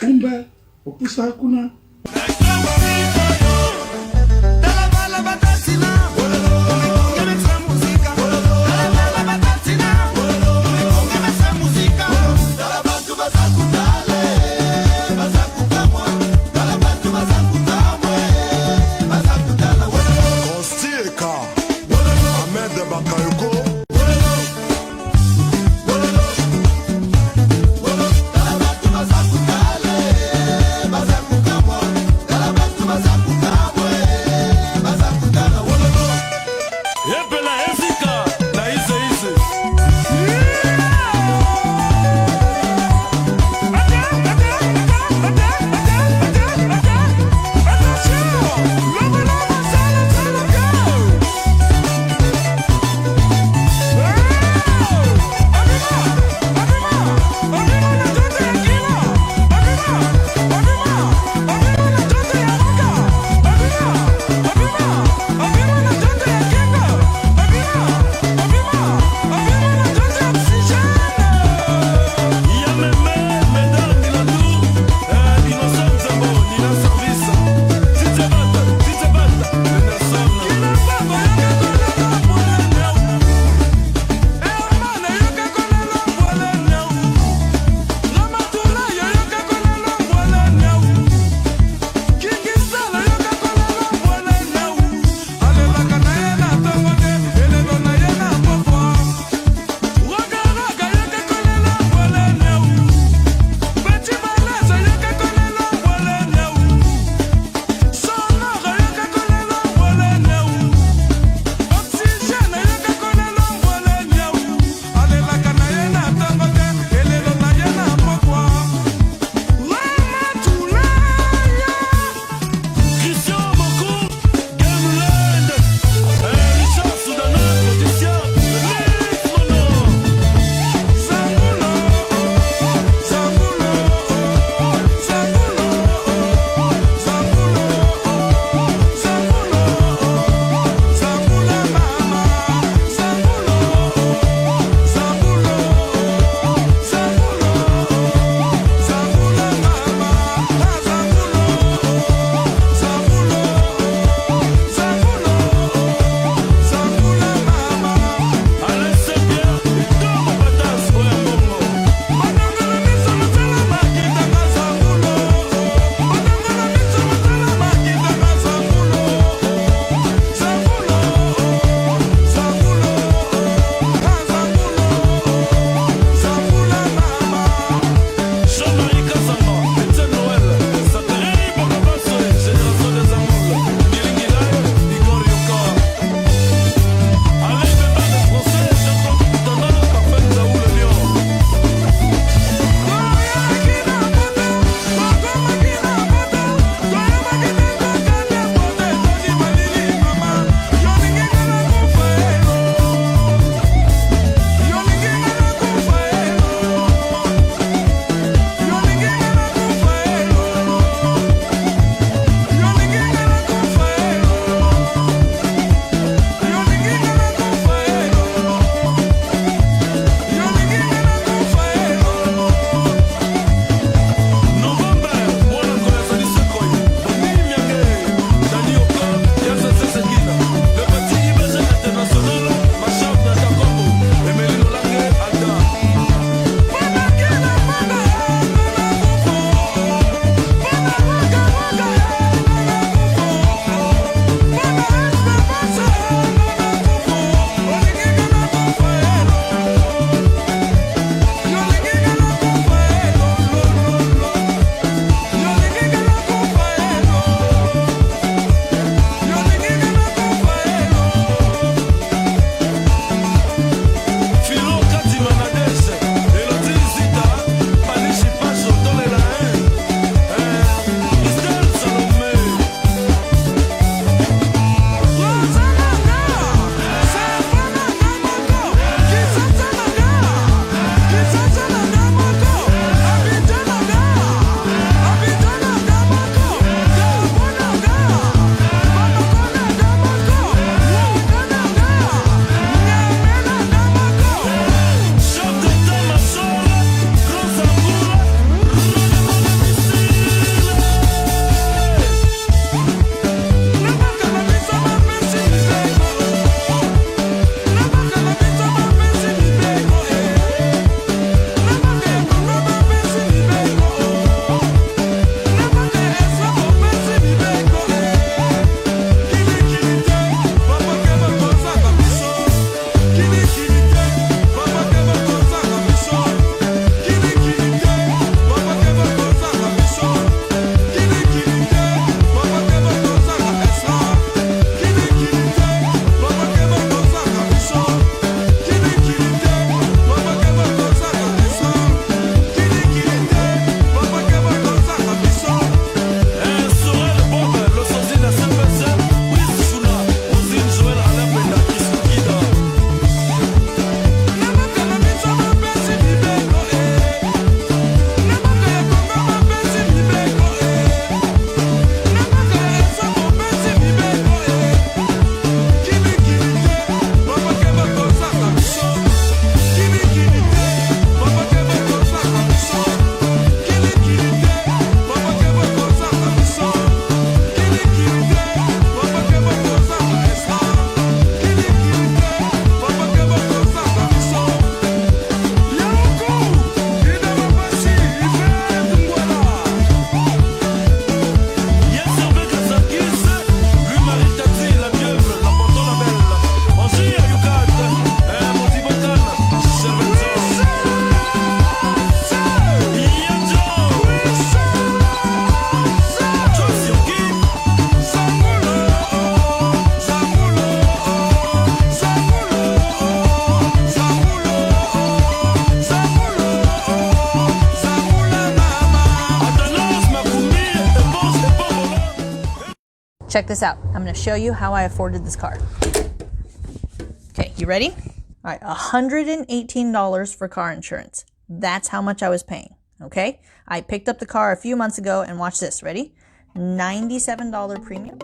Umbe, opusa kuna. Bye. Check this out. I'm going to show you how I afforded this car. Okay, you ready? All right, $118 for car insurance. That's how much I was paying, okay? I picked up the car a few months ago, and watch this. Ready? $97 premium.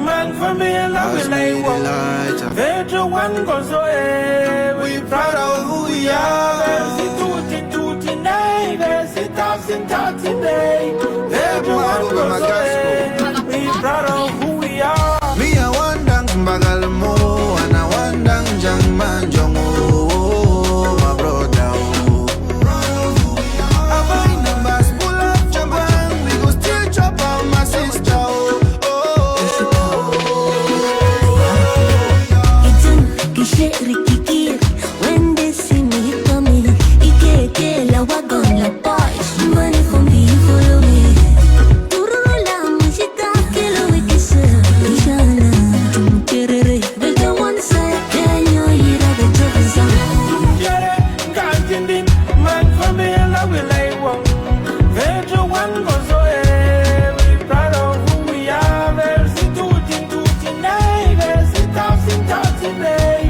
Man for me, love is like one. Venture one goes away. We proud of who we are. There's tutti nay. There's thousand today. Venture one goes away. We proud of who we are. Me a wandang bagalmo, and I wandang jangman jongo, my brother. I find the bus pull up jabang, we go still chop out my sister. When they see me coming, Ikeke la wagon la boys. Money for me, follow me. Turula musika kilo wikisa. Ishana, tumkerere. The one side, then you hear the trouble. Man for me, love is like one. Venture one goes away. We proud of who we are. There's tutti nay. There's thousand today.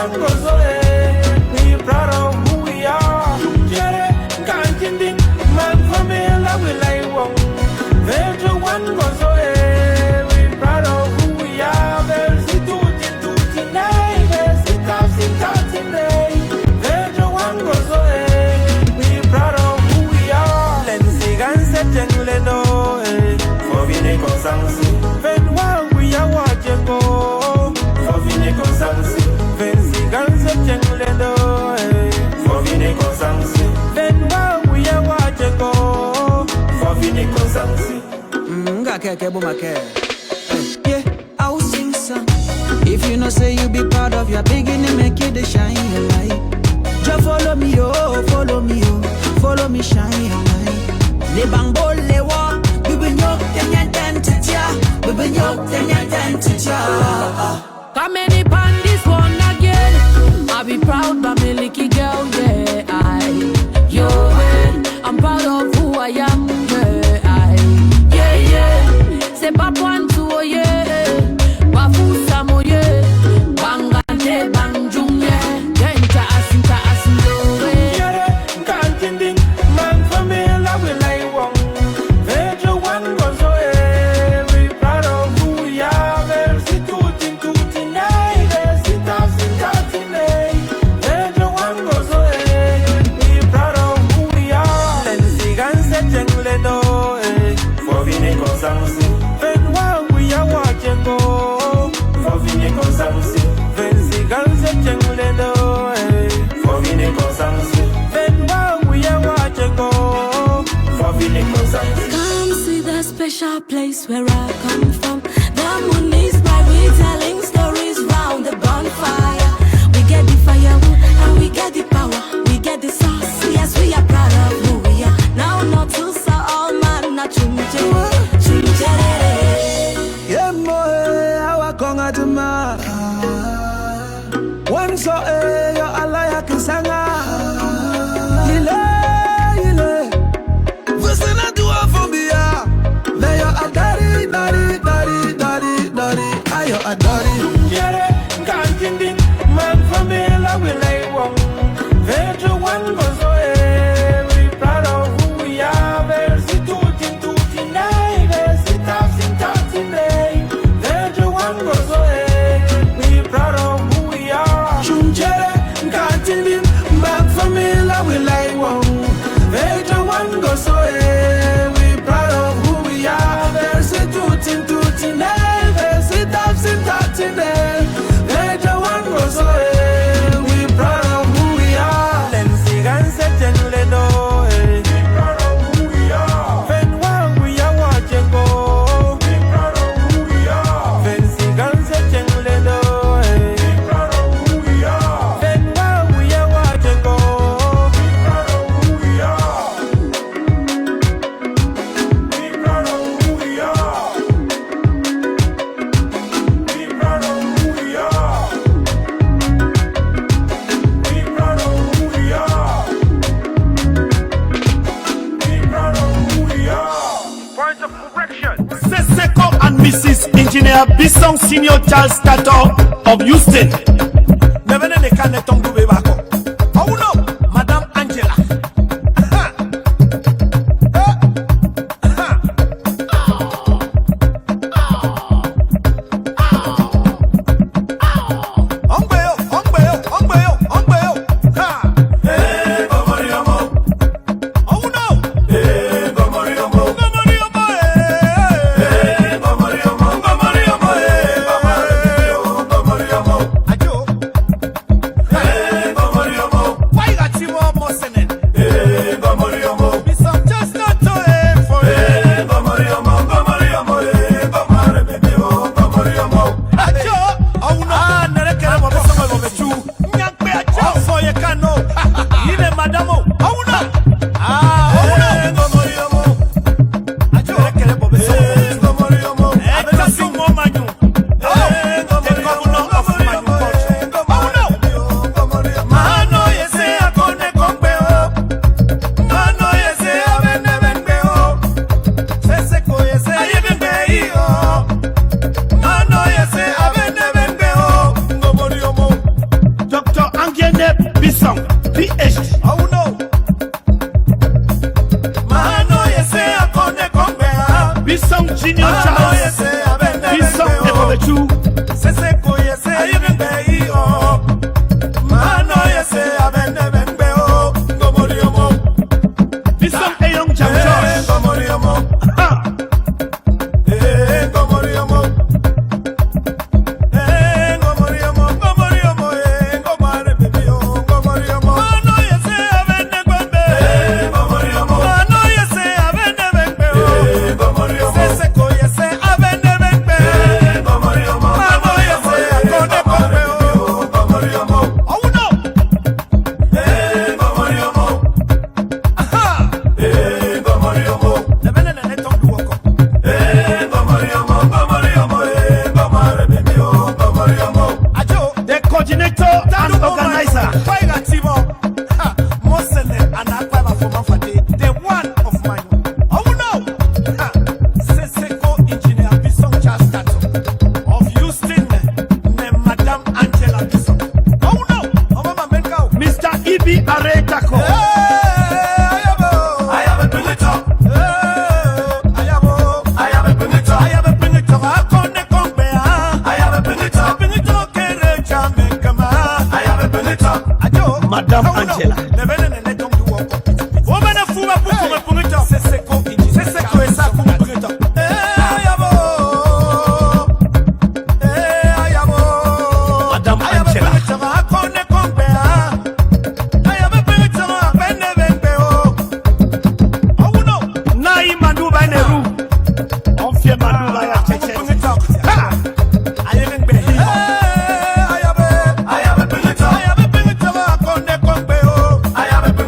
Goes away. We proud of who we are. Man for me, love we like one. Venture one goes away. We proud of who we are. There's tutti nay. There's thousand today. Venture one goes away. We proud of who we are. Lenzi ganse jengle no. For vine consansi. Ven wa we are watching go. For vine consansi. Ganze jenglendo, for vine consansi. Then while we are watching go, for vine consansi. Keke bumake. Yeah, I will sing some. If you know say you be proud of your beginning, make you the shine your light. Just follow me, oh, follow me, oh, follow me, shine your light. Le bangbo le wa, we be nyok tenyan tentitia, we be nyok tenyan tentitia. Come any pan this one again. I be proud by me licky girl, yeah. I'm proud of who I am, yeah. C'est pas point tout, yeah. Wafu samo, yeah. Bangante, bangjung, yeah. Genta asin, Man for me, love we like one. Venture one goes away. We proud of who we are. There's tutti nay. There's thousand today. Venture one goes away. We proud of who we are. Lenzi ganse jengle no. For vine consansi. Ven wa we are watching go. For vine consansi. Lenzi ganse jengle no. For vine consansi. Ven wa we are watching go. For vine consansi. Come see the special place where I come from. The moon is bright, we telling stories round the bonfire. We get the firewood and we get the power. We get the sauce, yes, we are proud of who we are. Now not to say all man, not chumche. Yeah, moe, awa konga tuma. One so yo alaya kisanga. Ile. Vusina duwa fumbia. Le yo adari, dari. Ayo adari. Man for me, love we like one. Venture one goes away. We proud of who we are. There's tutti nay. There's thousand today. Venture one goes away. We proud of who we are. Engineer Bisson Senior Charles Sako of Houston. Never ne kan ne tong dube bako. Oh no, Madame Angela. Madame Angela. I have a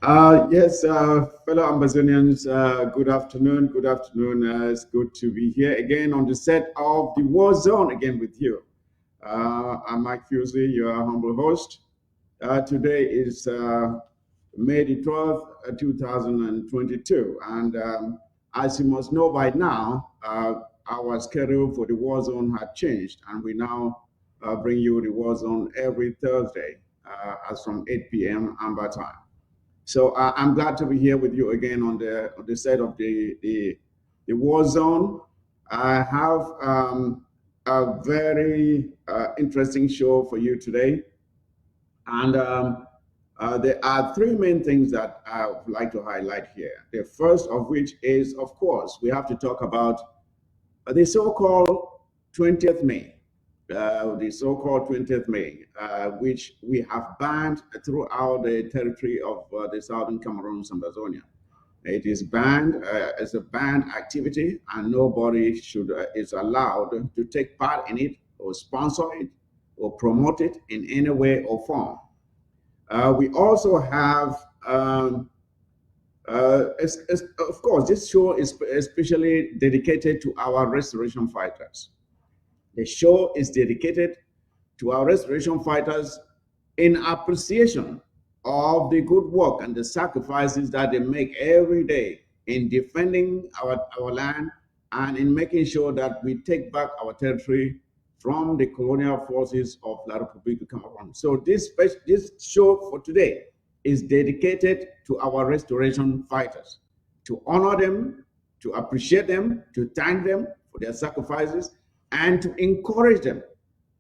Yes, fellow Amazonians, good afternoon. Good afternoon. It's good to be here again on the set of the War Zone again with you. I'm Mike Fusey, your humble host. Today is May the 12th, 2022. And as you must know by now, our schedule for the War Zone had changed, and we now bring you the War Zone every Thursday as from 8 p.m. Amber time. So I'm glad to be here with you again on the set of the War Zone. I have a very interesting show for you today, and there are three main things that I would like to highlight here. The first of which is, of course, we have to talk about the so-called 20th May, which we have banned throughout the territory of the southern Cameroon, Ambazonia. It is banned as a banned activity, and nobody is allowed to take part in it or sponsor it or promote it in any way or form. We also have of course, this show is especially dedicated to our restoration fighters. The show is dedicated to our restoration fighters in appreciation of the good work and the sacrifices that they make every day in defending our land and in making sure that we take back our territory from the colonial forces of La République du Cameroon. So this show for today is dedicated to our restoration fighters, to honor them, to appreciate them, to thank them for their sacrifices, and to encourage them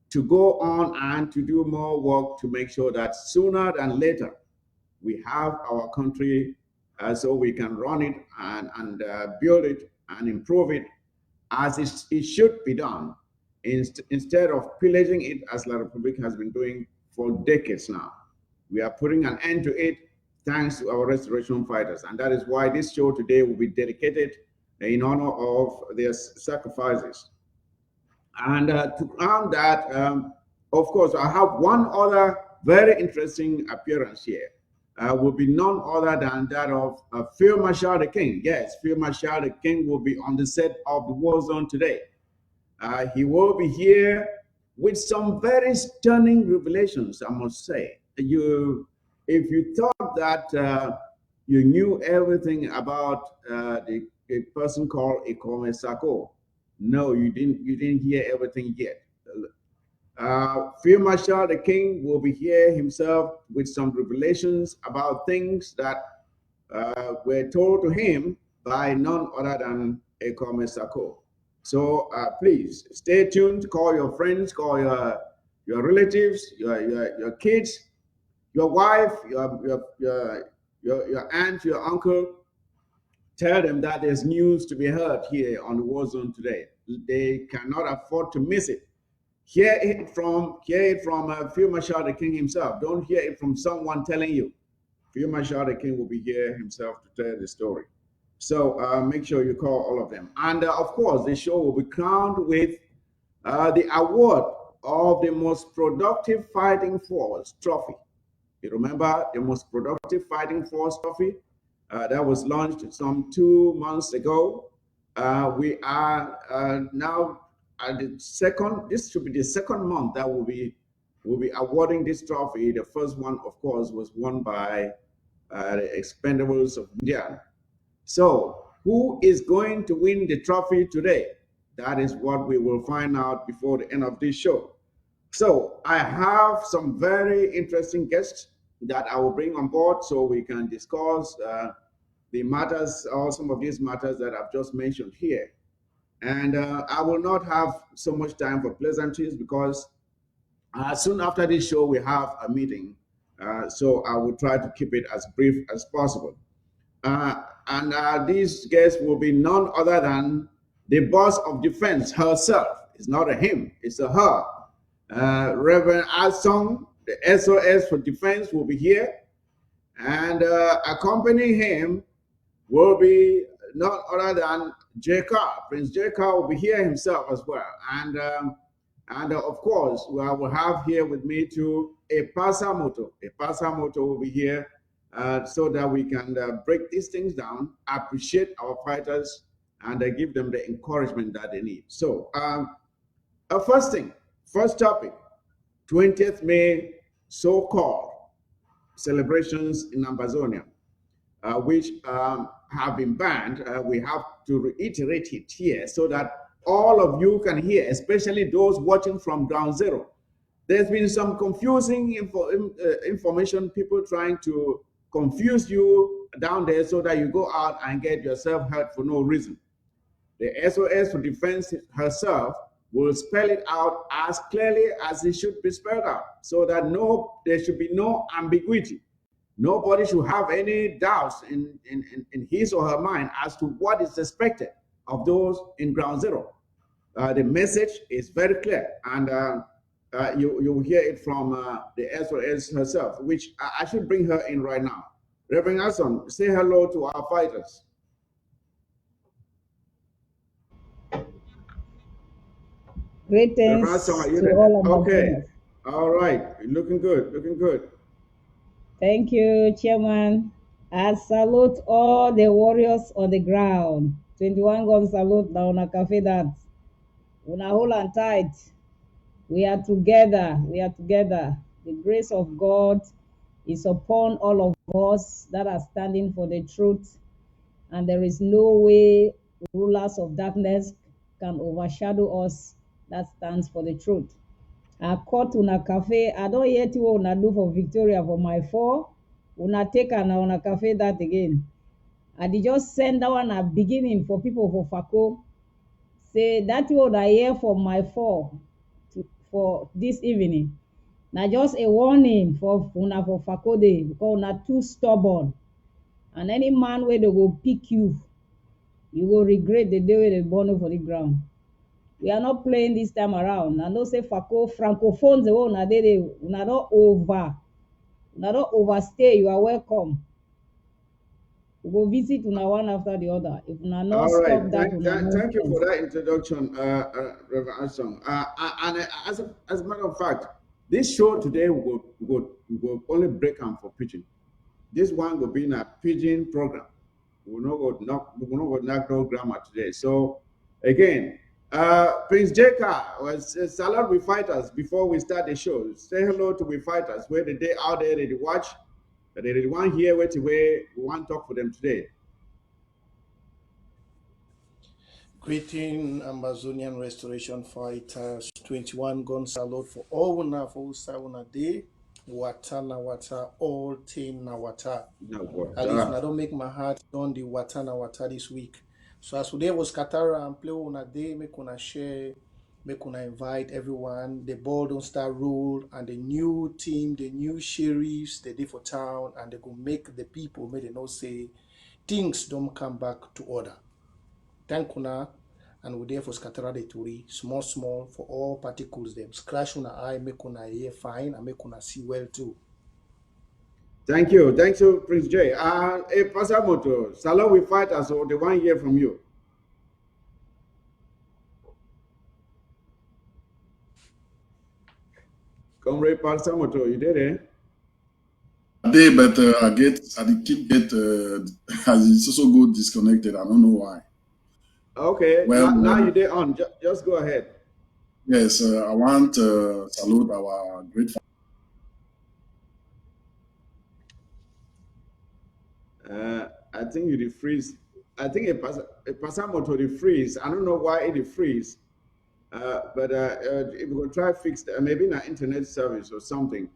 to go on and to do more work to make sure that sooner than later we have our country so we can run it and build it and improve it as it should be done, instead of pillaging it as La Republic has been doing for decades now. We are putting an end to it thanks to our restoration fighters. And that is why this show today will be dedicated in honor of their sacrifices. And to crown that, of course, I have one other very interesting appearance here. Will be none other than that of Field Marshal the King. Yes, Field Marshal the King will be on the set of the War Zone today. He will be here with some very stunning revelations, I must say. If you thought that you knew everything about the person called Ikome Sako, no, you didn't hear everything yet. Field Marshal the King will be here himself with some revelations about things that were told to him by none other than Ikome Sako. So please stay tuned. Call your friends, call your relatives, your kids, your wife, your aunt, your uncle. Tell them that there's news to be heard here on the War Zone today. They cannot afford to miss it. Hear it from Field Marshal the King himself. Don't hear it from someone telling you. Field Marshal the King will be here himself to tell the story. So make sure you call all of them. And of course, the show will be crowned with the award of the Most Productive Fighting Force trophy. You remember the Most Productive Fighting Force trophy? That was launched some 2 months ago. We are now at the second. This should be the second month that we'll be awarding this trophy. The first one, of course, was won by the Expendables of India. So, who is going to win the trophy today? That is what we will find out before the end of this show. So, I have some very interesting guests that I will bring on board so we can discuss the matters, or some of these matters that I've just mentioned here. And I will not have so much time for pleasantries because soon after this show we have a meeting. So I will try to keep it as brief as possible. And these guests will be none other than the boss of defense herself. It's not a him, it's a her. Reverend Asong, the SOS for defense, will be here. And accompanying him will be none other than J-Car. Prince J-Car will be here himself as well. And of course, I will have here with me too a Pasamoto. A Pasamoto will be here so that we can break these things down, appreciate our fighters, and give them the encouragement that they need. So, first topic, 20th May, so-called celebrations in Amazonia, which have been banned. We have to reiterate it here so that all of you can hear, especially those watching from ground zero. There's been some confusing information, people trying to confuse you down there so that you go out and get yourself hurt for no reason. The SOS for Defense herself will spell it out as clearly as it should be spelled out, so that there should be no ambiguity. Nobody should have any doubts in his or her mind as to what is expected of those in ground zero. The message is very clear, and you will hear it from the SOS herself, which I should bring her in right now. Reverend Asson, say hello to our fighters. Greetings to all of okay. All right, looking good, looking good. Thank you, Chairman. I salute all the warriors on the ground. 21 gun salute now on a cafe that. Una hold and tight. We are together. We are together. The grace of God is upon all of us that are standing for the truth. And there is no way rulers of darkness can overshadow us that stands for the truth. I caught una cafe. I don't yet what una do for Victoria for my 4. Una take an una cafe that again. I did just send that one a beginning for people for Sako. Say that what I hear from my 4 for this evening. Now just a warning for una for Sako day because una too stubborn. And any man where they go pick you, you will regret the day where they born you for the ground. We are not playing this time around. I know say Sako francophones the one they not overstay. You are welcome. We go visit una one after the other. If una not All right. stop that, thank you for that introduction, Reverend Armstrong. And as a matter of fact, this show today will only break them for preaching. This one will be in a pigeon program. We will not go knock no grammar today. So again, Prince Jeka was salute with fighters before we start the show. Say hello to we fighters. Where the day out there they watch, they want here where we want to talk for them today. Greeting Amazonian Restoration Fighters, 21 gun salute for all una for una day. Wata na wata, all team na wata. At least I don't make my heart on the wata na wata this week. So as today was Katara and play on a day, make una share, make una invite everyone. The ball don't start roll, and the new team, the new sheriffs, they day for town, and they go make the people, may they know say things don't come back to order. Thank una, and we there for Skatara the Turi, small for all particles them. Scratch una eye, make una ear fine, and make una see well too. Thank you, Prince J. Pasamoto, salute with fighters, or the one hear from you. Comrade Pasamoto, you did it? Day, but I keep it's also go disconnected. I don't know why. Okay, well, now you did on. Just go ahead. Yes, I want to salute our great. I think you freeze. I think a Pasamoto the freeze. I don't know why it freeze. But if we could try fix that, maybe in an internet service or something.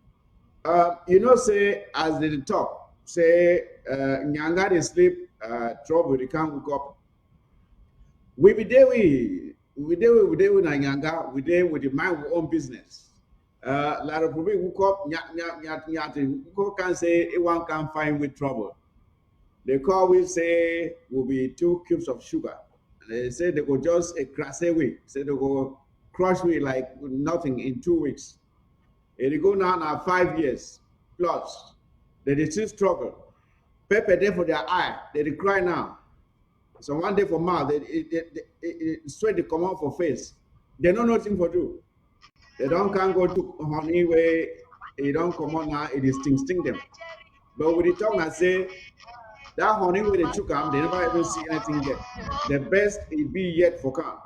Say as they talk, say Nyanga they sleep, trouble they can't wake up. We be there with Nyanga, we there with the mind we own business. Lot of people who up who can say one can find with trouble. They call we say will be 2 cubes of sugar. They say they go just a crash away. Say they go crush me like nothing in 2 weeks. It go now 5 years plus. They still struggle. Pepper there for their eye. They cry now. So one day for mouth, they sweat they come out for face. They know nothing for do. They don't can't go to honey where it don't come on now. It is sting them. But with the tongue, I say that honey where they took them, they never even see anything yet. The best it be yet for come.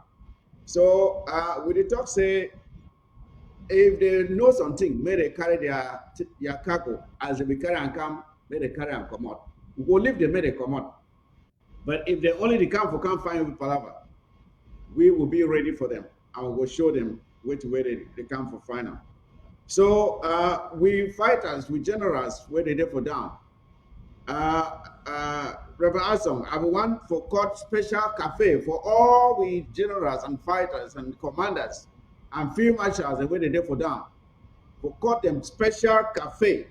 So with the talk say if they know something, may they carry their cargo as they be carry and come, may they carry and come out. We go leave them, may they come out. But if they only they come for come find with Palava, we will be ready for them and we will show them where they come for final. So we fighters, we generals, where they there for down. Reverend Asong, I want for court special cafe for all we generals and fighters and commanders and field marshals, the way they there for down. For court them special cafe.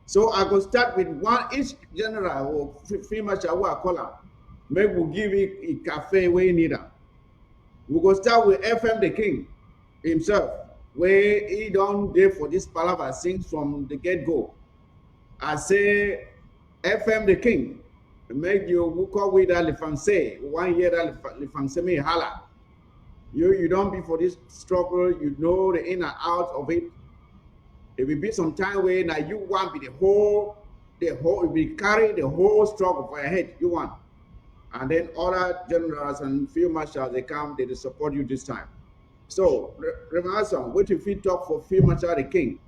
So I go start with one each general or field marshal who I call them. Maybe we'll give it a cafe where you need them. We go start with FM the King himself, where he don't there for this palaver sings from the get-go. I say FM the King, make you look up with that if say 1 year that if say me holla. You don't be for this struggle, you know the in and out of it. It will be some time where now you want be the whole we carry the whole struggle for your head, you want. And then other generals and field marshals they come, they support you this time. So remember, what if we talk for Field Marshal the King?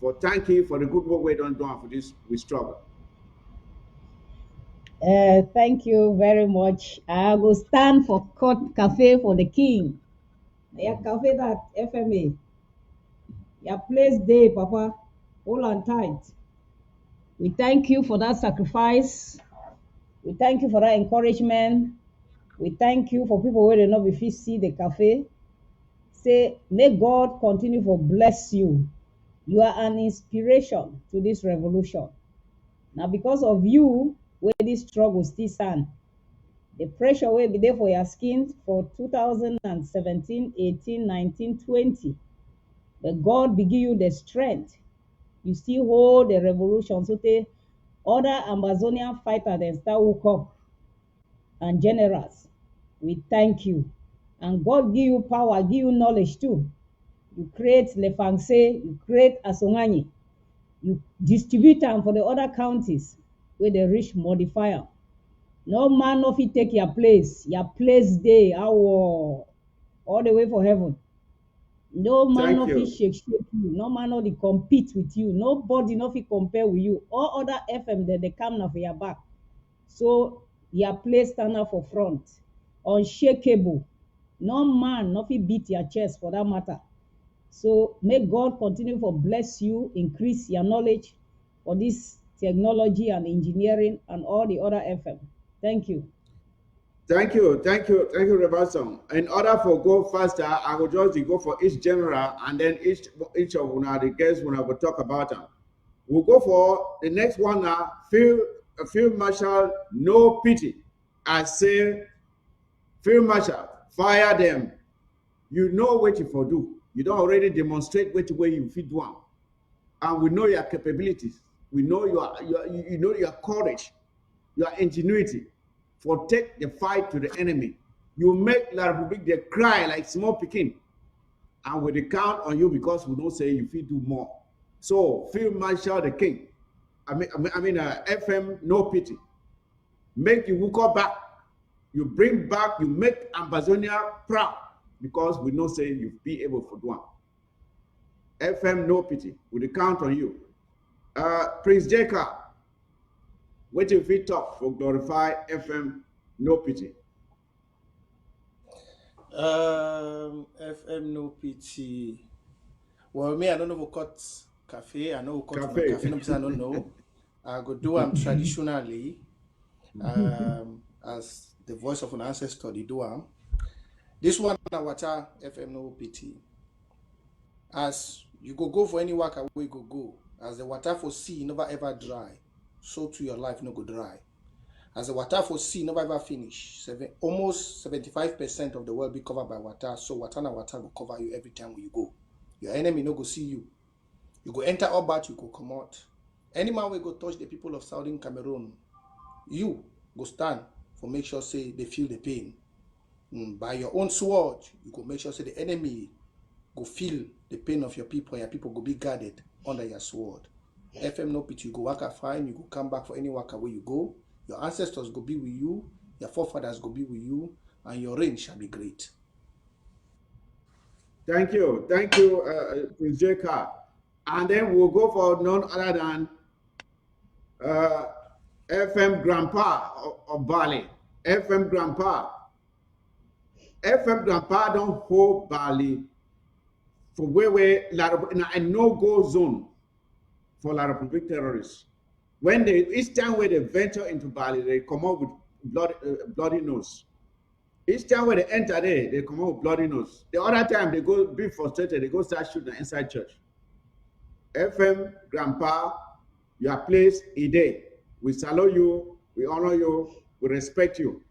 For thank you for the good work we don't do for this we struggle. Thank you very much. I will stand for court cafe for the king. Yeah, cafe that FMA. Your place day, Papa. Hold on tight. We thank you for that sacrifice. We thank you for that encouragement. We thank you for people who don't know if you see the cafe. Say, may God continue to bless you. You are an inspiration to this revolution. Now, because of you, where this struggle still stand, the pressure will be there for your skin for 2017, 18, 19, 20. But God will give you the strength. You still hold the revolution. So the other Amazonian fighters then start woke up and generals. We thank you. And God give you power, give you knowledge too. You create Lefangse, you create Asongani. You distribute them for the other counties where they reach modifier. No man of it take your place day, all the way for heaven. No man of it shake you. No man of it compete with you. Nobody of it compare with you. All other FM that they come now for your back. So your place stand up for front. Unshakable. No man of it beat your chest for that matter. So may God continue to bless you, increase your knowledge for this technology and engineering and all the other FM. Thank you. Thank you, Reverend. In order for go faster, I will just go for each general and then each of the guests when I will talk about them. We'll go for the next one now. Field Marshal, no pity. I say, Field Marshal, fire them. You know what you for do. You don't already demonstrate what way you fit one, and we know your capabilities. We know your courage, your ingenuity. For take the fight to the enemy. You make La Republique they cry like small picking, and we count on you because we don't say you fit do more. So Field Marshal the King, FM no pity. Make you walk back. You bring back. You make Amazonia proud. Because we know say you be able for one. FM no pity. We count on you. Prince Jacob, what if we talk for glorify FM no pity? FM no pity. Well, me, I don't know what cut cafe. I know what cut cafe. No, I don't know. I go do them traditionally, as the voice of an ancestor. They do them. This one na water FM no pity. As you go for any work away go. As the water for sea never ever dry, so to your life no go dry. As the water for sea never ever finish. Almost 75% of the world be covered by water. So water will cover you every time you go. Your enemy no go see you. You go enter Obat, you go come out. Any man will go touch the people of Southern Cameroon. You go stand for make sure say they feel the pain. By your own sword, you go make sure say the enemy go feel the pain of your people, and your people go be guarded under your sword. FM no pit, you go waka fine, you go come back for any waka where you go. Your ancestors go be with you, your forefathers go be with you, and your reign shall be great. Thank you, Prince J.K. And then we'll go for none other than FM Grandpa of Bali. FM Grandpa. FM Grandpa don't hold Bali for where a no-go zone for La Republic terrorists. When each time where they venture into Bali, they come up with bloody nose. Each time when they enter there, they come out with bloody nose. The other time they go be frustrated, they go start shooting inside church. FM, Grandpa, your place is there. We salute you, we honor you, we respect you.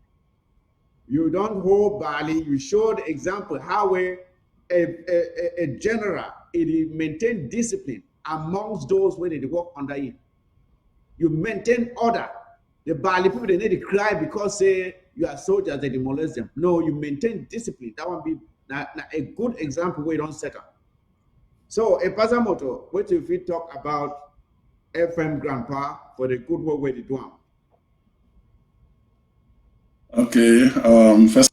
You don't hold Bali, you show the example how a general, it maintain discipline amongst those when they work under it. You maintain order. The Bali people, they need to cry because say you are soldiers, they demolish them. No, you maintain discipline. That would be a good example where you don't set up. So, a Pasamoto, what if we talk about FM Grandpa for the good work where they do? Okay. First,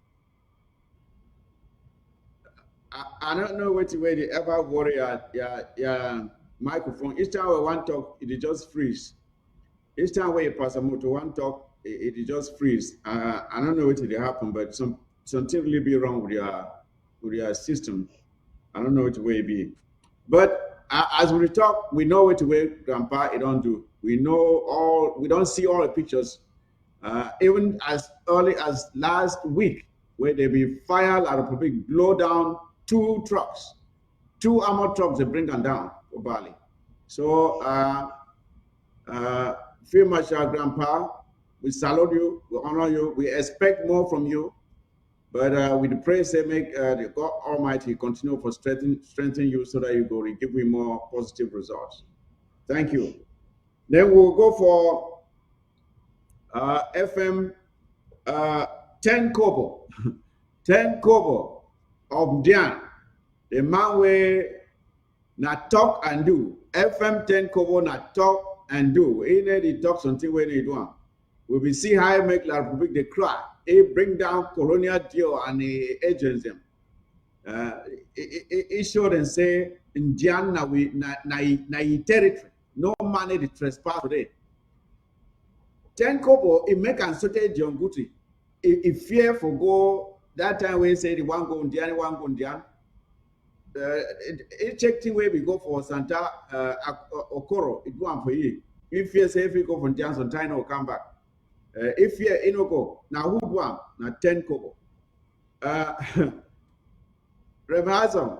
I don't know what way they ever worry your microphone. Each time we want to talk, it just freeze. Each time we pass a motor one talk, it just freeze. I don't know what will happen, but something really be wrong with your system. I don't know what way it be. But as we talk, we know what way Grandpa it don't do. We don't see all the pictures. Even as early as last week, where they be fire La Republic blow down 2 trucks, 2 armored trucks, they bring them down for Bali. So Field Marshal Grandpa, we salute you, we honor you, we expect more from you. But we pray, say, make the God Almighty continue for strengthen you so that you go and give you more positive results. Thank you. Then we'll go for FM 10 Kobo. 10 Kobo of Dian. The man where not talk and do. FM 10 Kobo not talk and do. He need to talk something where they do. We will see how make La Republic the cry. It bring down colonial deal and agents them. It showed and say Indian na territory. No money to trespass today. 10 Kobo it make and sorted John Guti. If fear for go that time we say the one go Indian, one go Indian. It check thing where we go for Santa Okoro. It go for you. If fear say if we go for Indian, sometime will come back. If you inoko now who one now 10 Kobo. Reverend,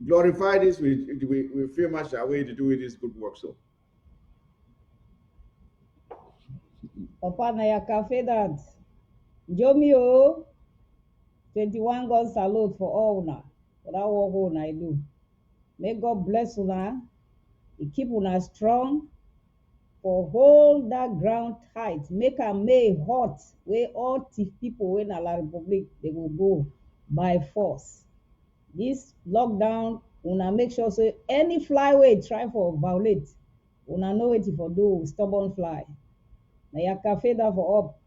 glorify this we feel much away to do this good work. So Opana ya cafe that Jomio 21 God salute for all una for that work una I do. May God bless una. He keep una strong. For hold that ground tight, make a may hot where all thief people in La Republic they will go by force. This lockdown, una make sure so any flyway try for violate, una know it for do stubborn fly. Now ya cafe that for up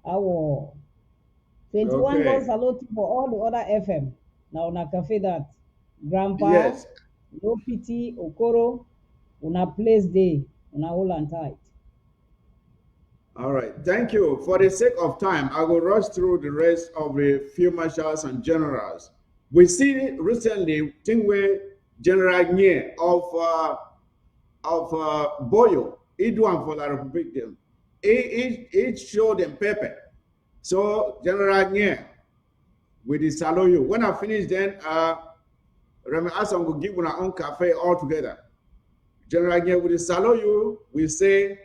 our 21 okay. God salute for all the other FM. Now una cafe that Grandpa, yes. no pity, Okoro, una place day, una hold and tight. All right, thank you. For the sake of time, I will rush through the rest of the field marshals and generals. We see recently thing where General Nye of Boyo, he do one for La Republic them. He showed them paper. So General Nye, we disallow you. When I finish, then Remy Asan will give our own cafe all together. General Nye, we disallow you. We say.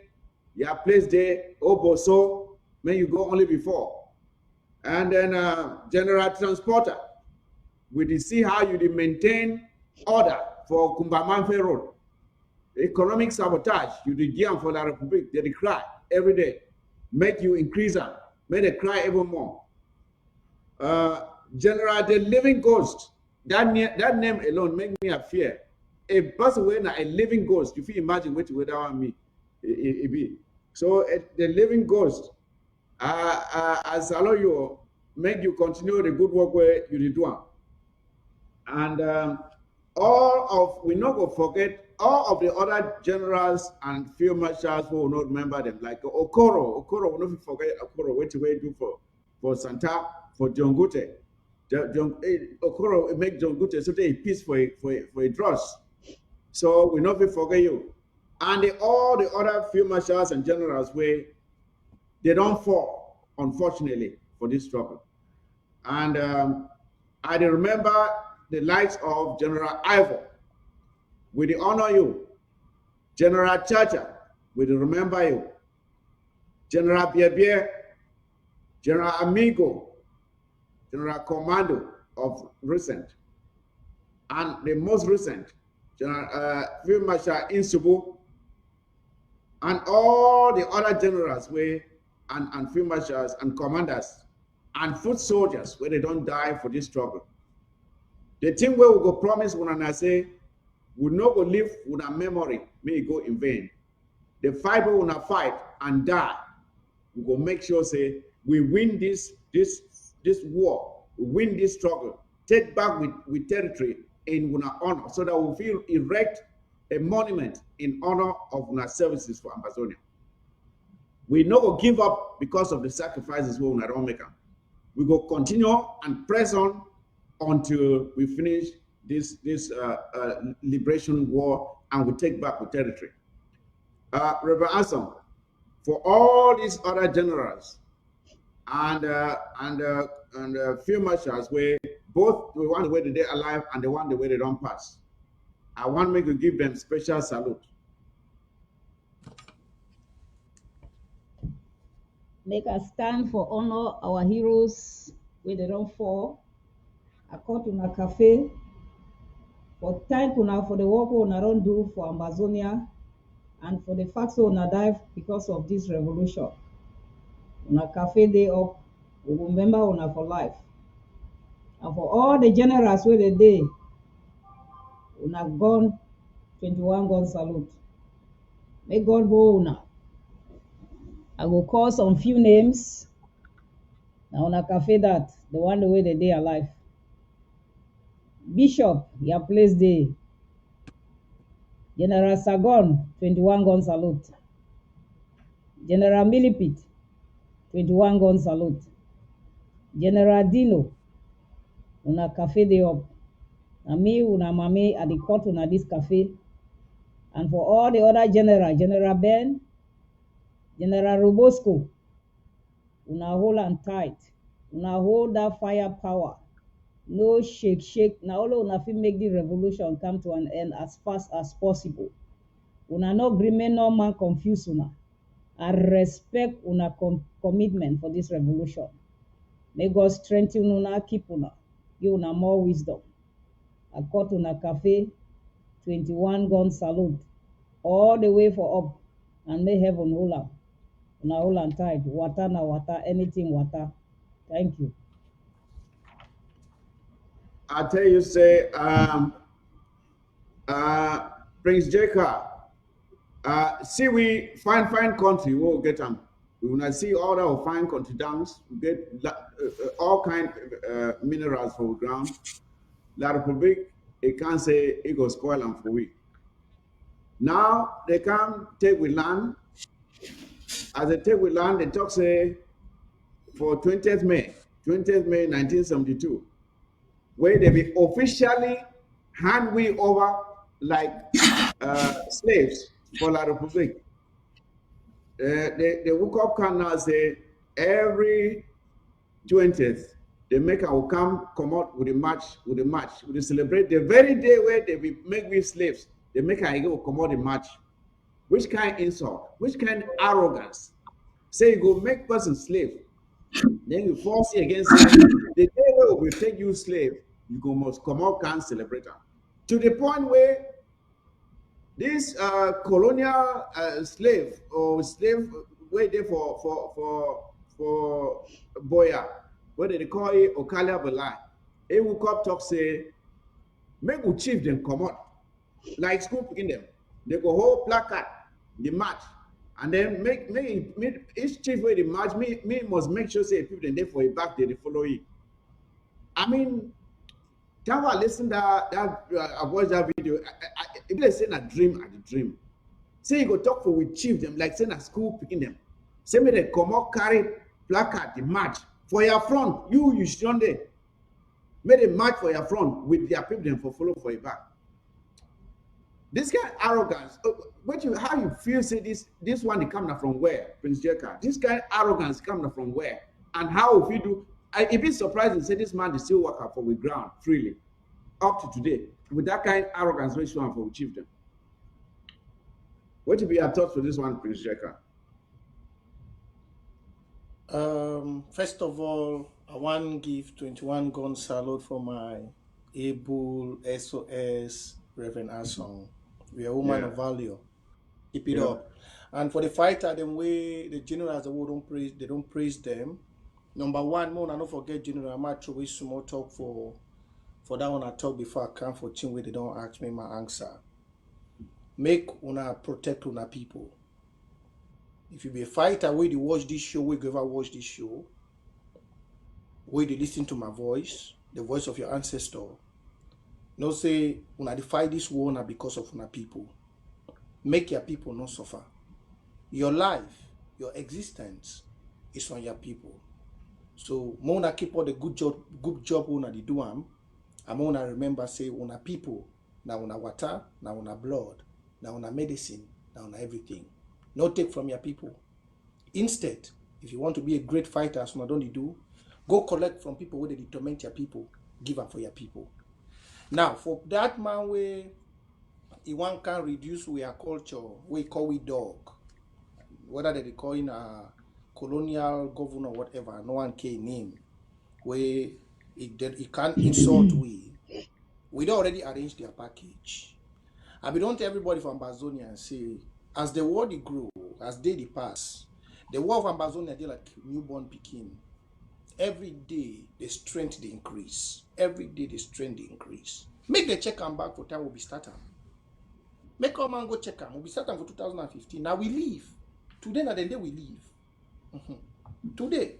Your place there, Oboso, may you go only before. And then General Transporter, we see how you maintain order for Kumbamanfe Road. Economic sabotage, you give for La Republic, they cry every day. Make you increase them, make they cry even more. General, the living ghost, that name alone make me a fear. a person when a living ghost. If you imagine what that me, it be. So the living ghost, as allow you make you continue the good work where you did one. And we not going to forget all of the other generals and field marshals who will not remember them, like Okoro. Okoro will not forget Okoro, what we do for Santa, for John Gute. Okoro make John Gute so they peace for a trust. So we not forget you. And all the other field marshals and generals where they don't fall, unfortunately, for this struggle. And I remember the likes of General Ivor. We honor you. General Chacha, we remember you. General Biebier, General Amigo, General Commando of recent. And the most recent, General Field Marshal Insubu, and all the other generals and field marshals and commanders and foot soldiers where they don't die for this struggle. The thing where we go promise when I say we not go live with a memory may go in vain. The fight we wanna fight and die, we go make sure say we win this war, we win this struggle, take back with territory in una honor, so that we feel erect a monument in honor of our services for Amazonia. We not go give up because of the sacrifices we don't make them. We go continue and press on until we finish this liberation war and we take back the territory. Reverend Anson, for all these other generals and field marshals, where both the one where they're alive and the one the way they don't pass, I want me to give them special salute. Make us stand for honor our heroes where they don't fall. I call to na cafe for thank una for the work una don't do for Amazonia and for the fact that una die because of this revolution. Una cafe day up, we will remember una for life. And for all the generals where they day, una gone 21 gun salute. May God hold una. I will call some few names. Now una cafe that, the one the way they day alive. Bishop, your place day. General Sagon, 21 gun salute. General Millipit, 21 gun salute. General Dino, una cafe day up. And me, una mame at the court una this cafe. And for all the other General Ben, General Robosco, una hold and tight. Una hold that firepower. No shake. Now all una fit make the revolution come to an end as fast as possible. Una no remain no man confuse una. I respect una commitment for this revolution. May God strengthen una, keep una, give una more wisdom. I caught una cafe, 21 gun salute, all the way for up, and may heaven hold am. Una hold am tight. Water na water, anything water. Thank you. I tell you, say, Prince Jacob, see we fine country, we'll get them. We will see all our fine country dams, we get all kind of minerals for the ground. La Republic, it can't say it go spoil them for we. Now they come take with land. As they take with land, they talk say for 20th May 1972, where they be officially hand we over like slaves for La Republic. They woke up can now say every 20th they make our come out with a match, we celebrate the very day where they be make we slaves. They make our go come out a match. Which kind of insult? Which kind of arrogance? Say you go make person slave, then you force it against him. The day where we take you slave, you go must come out can celebrate them. To the point where this colonial slave or slave wait there for Boya, what they call it Okalia Belai. He woke up talk say, make we chief them come out. like school picking them. They go hold placard, the march, and then make each chief where the march, me must make sure say people there for a back they follow it. I mean, tell I listen I watched that video. If they say a dream at the dream, say you go talk for with chief them like saying a school picking them. Say me they come out carry placard the march for your front. You should there. Made a march for your front with their people them for follow for your back. This kind of arrogance, how you feel say this one is coming from where, Prince Jeka? This kind of arrogance coming from where? And how if you do, it be surprising say this man is still working for the ground freely up to today with that kind of arrogance which one for the chieftain. What would be your thoughts for this one, Prince Jeka? First of all, I want to give 21 gun salute for my able SOS Reverend Asong. We are woman of value. Keep it up. And for the fighter, them way the generals the world don't praise them. Number one, I don't forget General Macho with small talk for that one I talk before I come for team where they don't ask me my answer. Make una protect una people. If you be a fighter, where they watch this show, where you ever watch this show, where they listen to my voice, the voice of your ancestor. No say una defy this war na because of una people. Make your people not suffer. Your life, your existence is on your people. So mona keep all the good job una di do am. And mona remember say una people, na una water, na una blood, na una medicine, na una everything. No take from your people. Instead, if you want to be a great fighter, as una don't do, go collect from people where they torment your people, give up for your people. Now, for that man where he one can reduce our culture, we call it dog. Whether they call in a colonial governor or whatever, no one can name. Where it can't insult we. We don't already arrange their package. I be don't tell everybody from Amazonia and say, as the world grow, as they pass, the war of Amazonia they like newborn Pekin. Every day the strength they increase. Every day the strength they increase. Make the check and back for time will be starting. Make our man go check them. We'll be starting for 2015. Now we leave. Today na the day we leave. Today.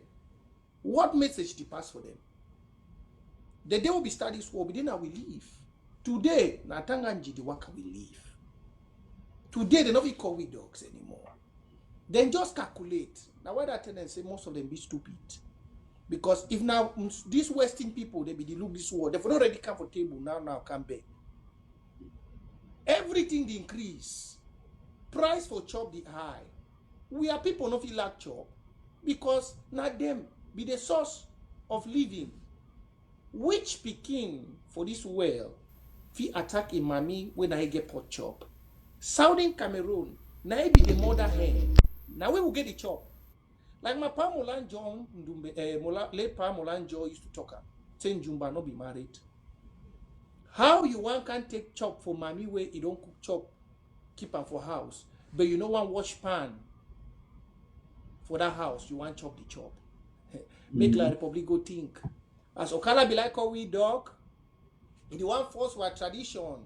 What message to pass for them? The day will be starting this war, but then now we leave. Today, na Tanganji the worker will leave. Today they don't call we dogs anymore. Then just calculate. Now why that tendency say most of them be stupid? Because if now these Western people they be the look this war, they've already comfortable now come back. Everything they increase. Price for chop the high. We are people not feel like chop because not them be the source of living. Which Peking for this well fi attack a mommy when I get pot chop. Southern Cameroon now be the mother hen. Now we will get the chop. Like my Pa Molan John, late Pa Molan John used to talk. Saying Jumba not be married. How you one can take chop for mommy where you don't cook chop, keep her for house, but you know one wash pan for that house, you want chop the chop. Make La Republic go think. As Okala be like how we dog, in the one force our tradition,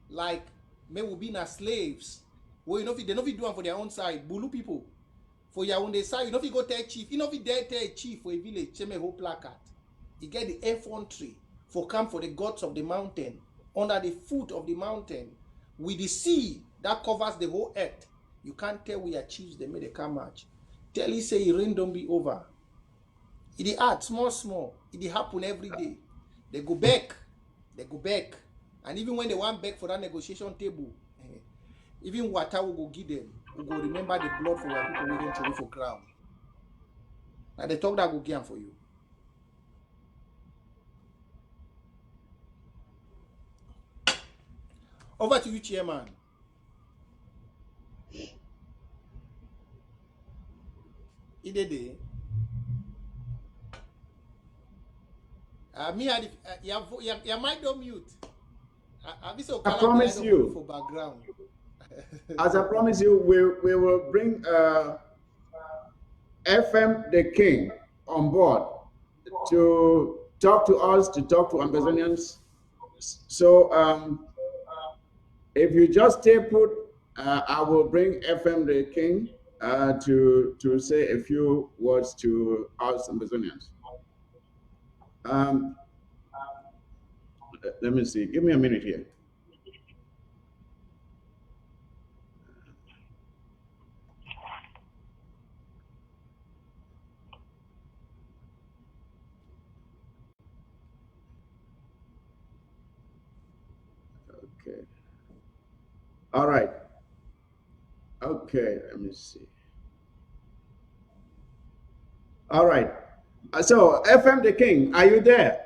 like may we be na slaves. Well, you know, they know we do them for their own side, Bulu people. For your own side, you know if you go tell chief, you know if you dare tell chief for a village, cheme whole placard. You get the infantry for come for the gods of the mountain, under the foot of the mountain, with the sea that covers the whole earth. You can't tell we are chiefs, they made a come match. Tell you say rain don't be over. It add small. It happen every day. They go back. And even when they want back for that negotiation table, even water will go give them. We go remember the blood for our people waiting to for ground. Now they talk that go give them for you. Over to you, Chairman. Idede. Your mic don't mute. I promise you. For background. As I promise you, we will bring FM the King on board to talk to us, to talk to Amazonians. So If you just stay put, I will bring FM the King to say a few words to us Amazonians. Let me see. Give me a minute here. Okay. All right. Okay, let me see. All right. So, FM the King, are you there?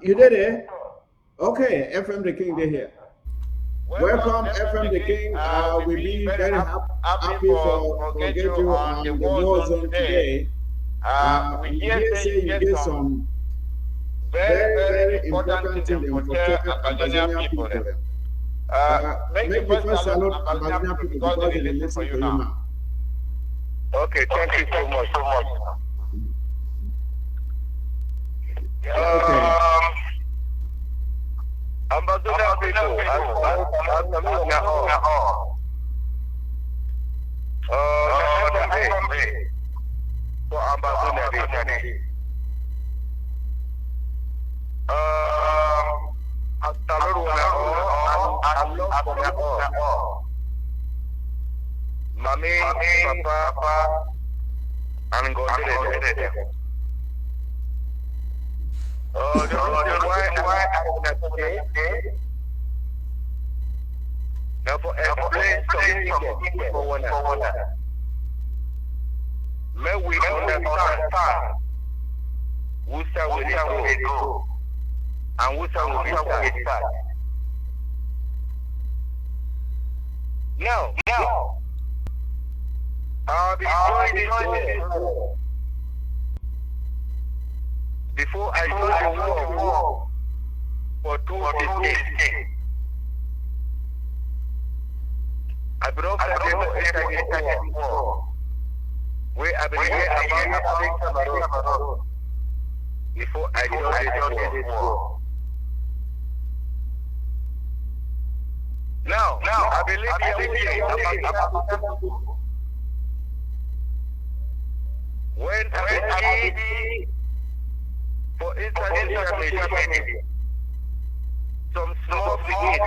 You there? Okay, FM the King, they're here. Welcome, FM the King. We'll be very happy for get you on the war zone today. We hear say you get some very important thing for Ambazonian people. Make you first salute Ambazonian people because they listen to you now. Okay, thank you so much. Okay. Ambazonian people, for Ambazonian people. Mami, papa, and go to the oh, the reason why I say now for explain something for one another. May we understand who shall we go and who shall we start. Now, I'll be joining before I joined the war for 2015. I brought the war where I began about Cameroon before I joined the war. Now, I believe when I see for international media, some small brigade,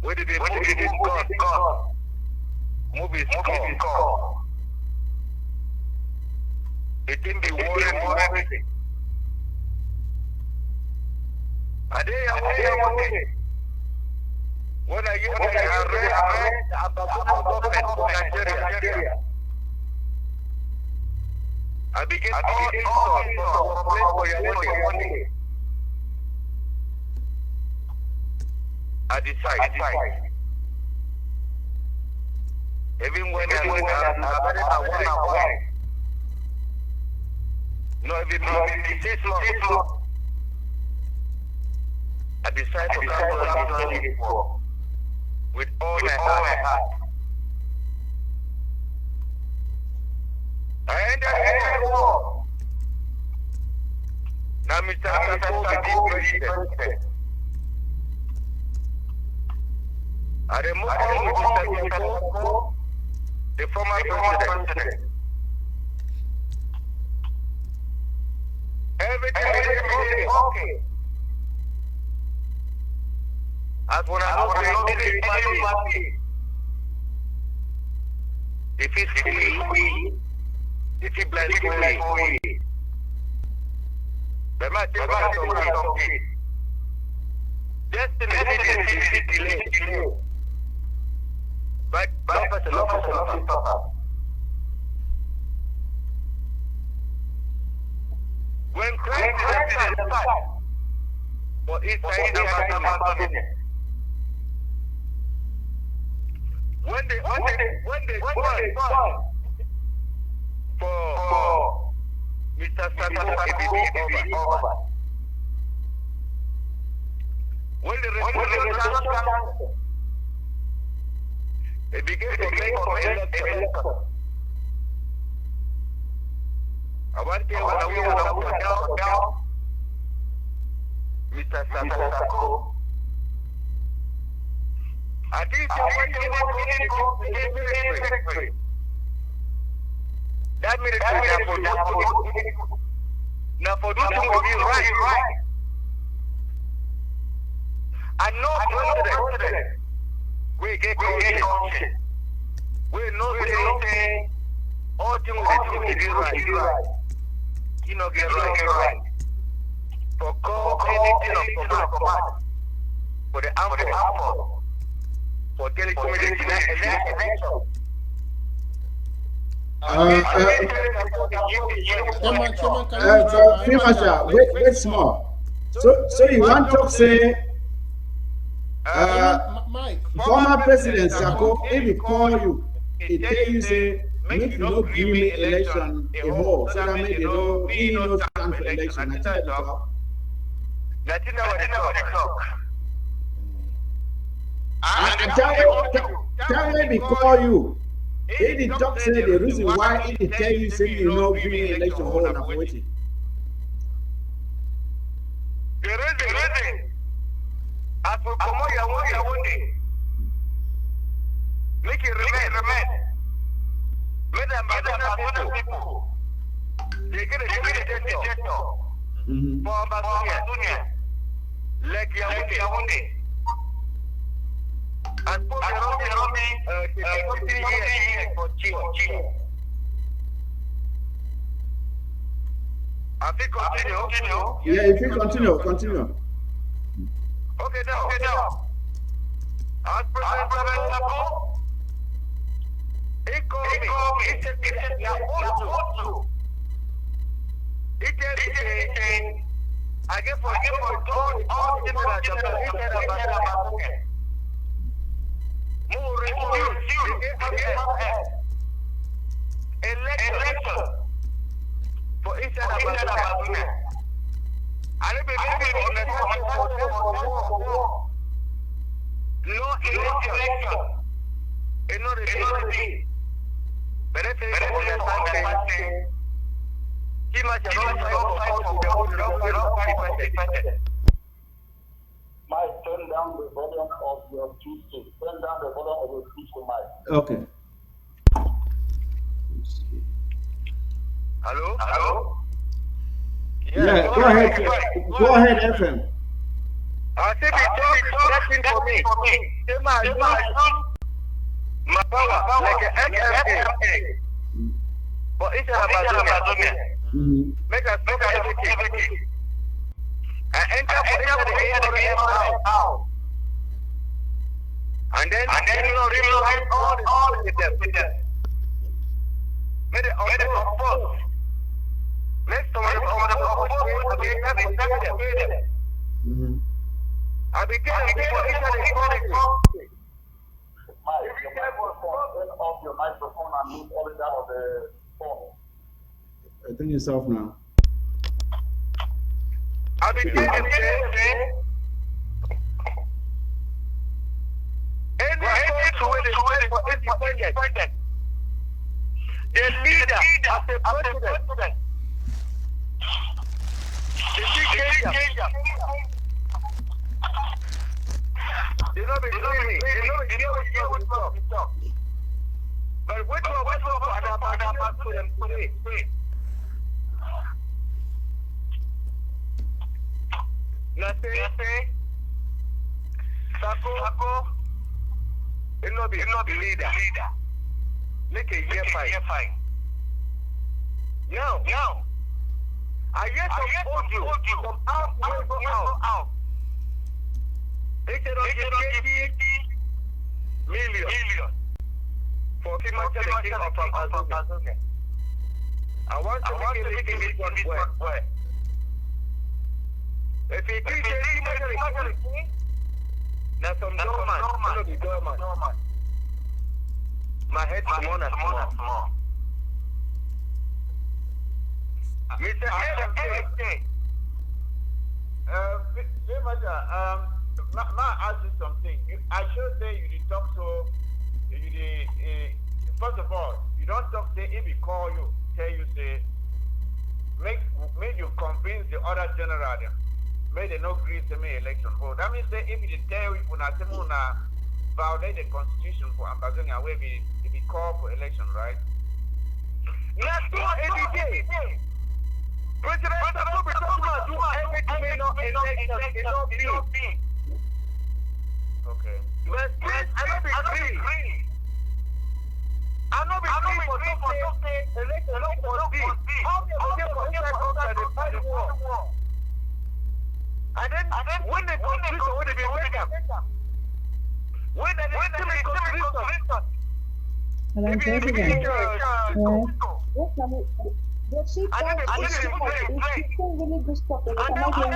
where did they movies called? It didn't be worrying. When I get about Nigeria, I begin for your money. I decide. Even when I'm away. No, even long. I decide to come with all my heart. I entered the war. Now Mr. Sako became president. I removed Mr. Sako, the former president. Everything is okay. As when I look at the party, if it's free, if it's blindly, they might take out something. Destiny is delayed. But purpose is not. When Christ is the start, for each side of Amazon. When they for Mr. Sako over. When the revolution they began to make election. I want to down. Mr. Sako. I think that means now for this to be right. I know president. We get conscious. We know say all things will be right. You know, get right. For call anything of command. For the armed for telecommunication election. Wait small. So you want to say Mike, former President Sako, if he call you, he tell you say make you no give me election a whole, so that make you know he no stand for election. I tell you talk. That's what they talk. Tell me he call you. If he talk say the reason why he tell you say you no give me election whole na for waiting. The reason as for promote your one day. Make it remain. Madam people. They get a gesture. For Babunia. Like Yawundi. And put the 3 years for Chino. I think continue. Yeah, if you continue. Okay, now. As President Sako, Ikome, it's also. It is I get for all the people that election for each other. I don't believe no election. It's not a thing. But if it's he must Mike, turn down the volume of your speech. Turn down the volume of your speech to Mike. Okay. Hello? Yeah, go ahead. Go ahead, FM. I said it's talking for me. My power, like an XFA. But it's a make us everything. I enter the house. And then realize all with them. Made it on first. Next time I became Mike, your microphone, turn off your microphone and move all it down on the phone. I think it's off now. I became the leader as a president. The big danger. They don't be doing me. They know what's up. But what to them today? Nothing. Sako. It not be leader. Make a year fine. Now. I yet to hold you from out. They said $80 million for Kimachel from Azuka. I want to make it one where. If you teach Kimachel, that's some dormant. My head small. Mr. Eric, I ask you something. I should say you did talk so. First of all, you don't talk say if he call you, tell you say make you convince the other general. made a no agree to me election. But that means that if it tell you when I violate the constitution for Amazonia, where we call for election, right? Yes, do every day. President Sako be talking about do everything not election, it not be. Okay. But please, I don't be free. I don't be free for say election not for be. How they go get for inside outside the fight war? And then when the constitution when they be make up, when they still make constitution. Madam President. But she can't really do stuff. They cannot hear him.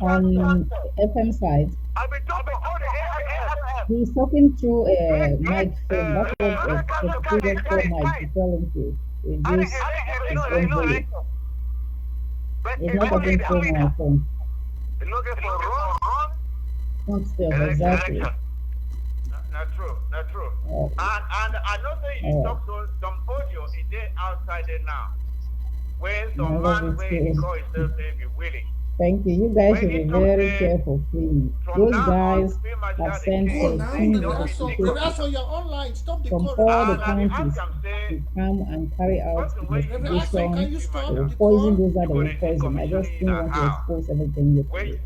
On FM side, he's talking through a microphone. That's what the previous call might be telling you. This is only. He's not talking through my phone. Not still, exactly. Not true. And I know that you talk to some audio is there outside there now. Where some man where he call himself say be willing. Thank you. You guys should be very careful, please. Those guys have sent Reverso, you're online. Stop the from call. all the counties to come and carry out investigation. They will poison those that they will poison. I just didn't want to expose everything yesterday.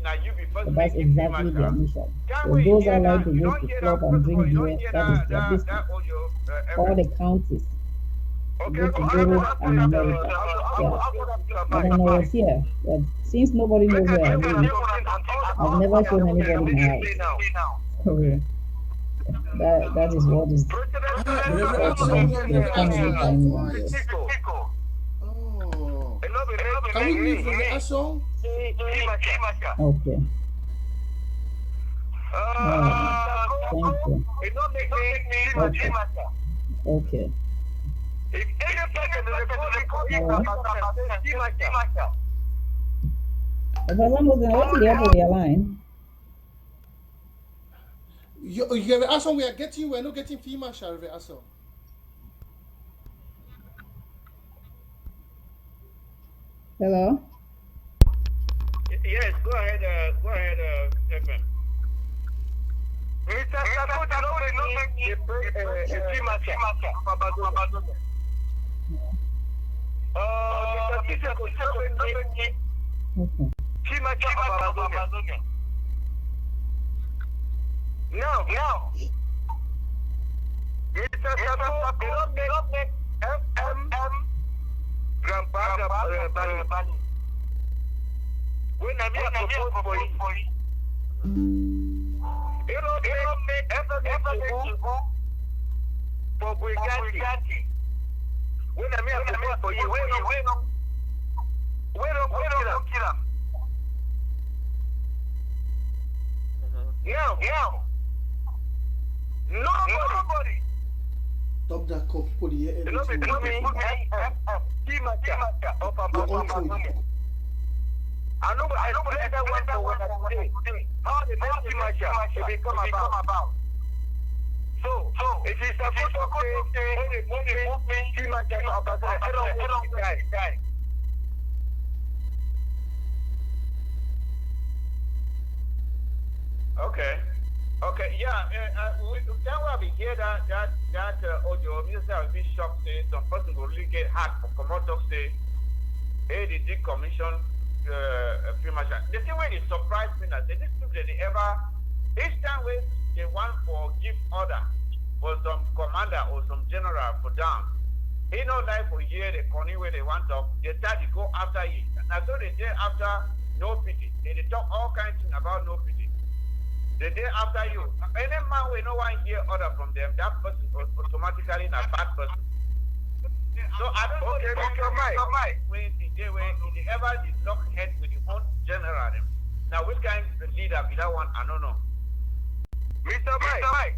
But that's exactly their mission. So those are like to go to club and drink beer, that is their business. All the counties. Go to Europe and America. Yeah. But then I was here. But since nobody knows where I live, I've never shown anybody my house. So that is what is Can we leave from the song? Okay. Thank you. Okay. If any person in the For some reason, what's the other your line? You have asked we are getting, we're not getting FEMA, shall we ask? Hello? Yes, go ahead, FM. Mr. Sako, Now, Mr. Sako, they don't make FM Grandpa Bani. When I propose for you, they don't make FM for Brigati. When I propose for you, we don't kill them. Now, nobody. Stop that cop for the air. You know, I know that one for today. How the next match will become about. So, if it's supposed to say, I don't die. Okay, yeah. Then we hear that audio. Minister will be shocked. Say some person will really get hacked for commodore. Say, hey, they did commission pretty much. The thing where it surprised me that this people they ever each time when they want for give order for some commander or some general for down. You know, like for year the corner where they want to, they start to go after you. And so they did after no pity. They talk all kinds of things about no pity. The day after you, any man will no one hear order from them, that person was automatically a bad person. So I don't know if when they ever did knock head with your own general. Now which kind of leader be that one? I don't know. Mr. Mike.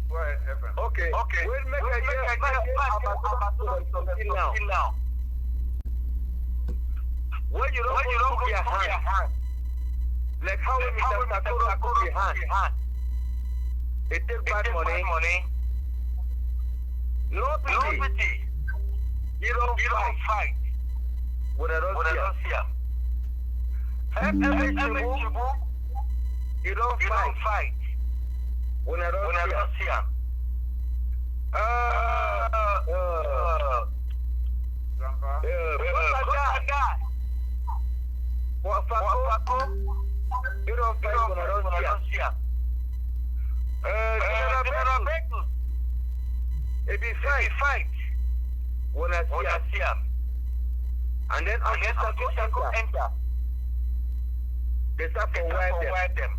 Go ahead, FM. Okay. We'll make a year something now. When you don't put your hand. Like how Mr. Sako put your hand. It takes bad money Nobody. You don't fight with a Russia. You don't fight with a Russia. Sako, you don't fight with a Russia. If you fight when I see him, and then Sako enter, they start to wipe them.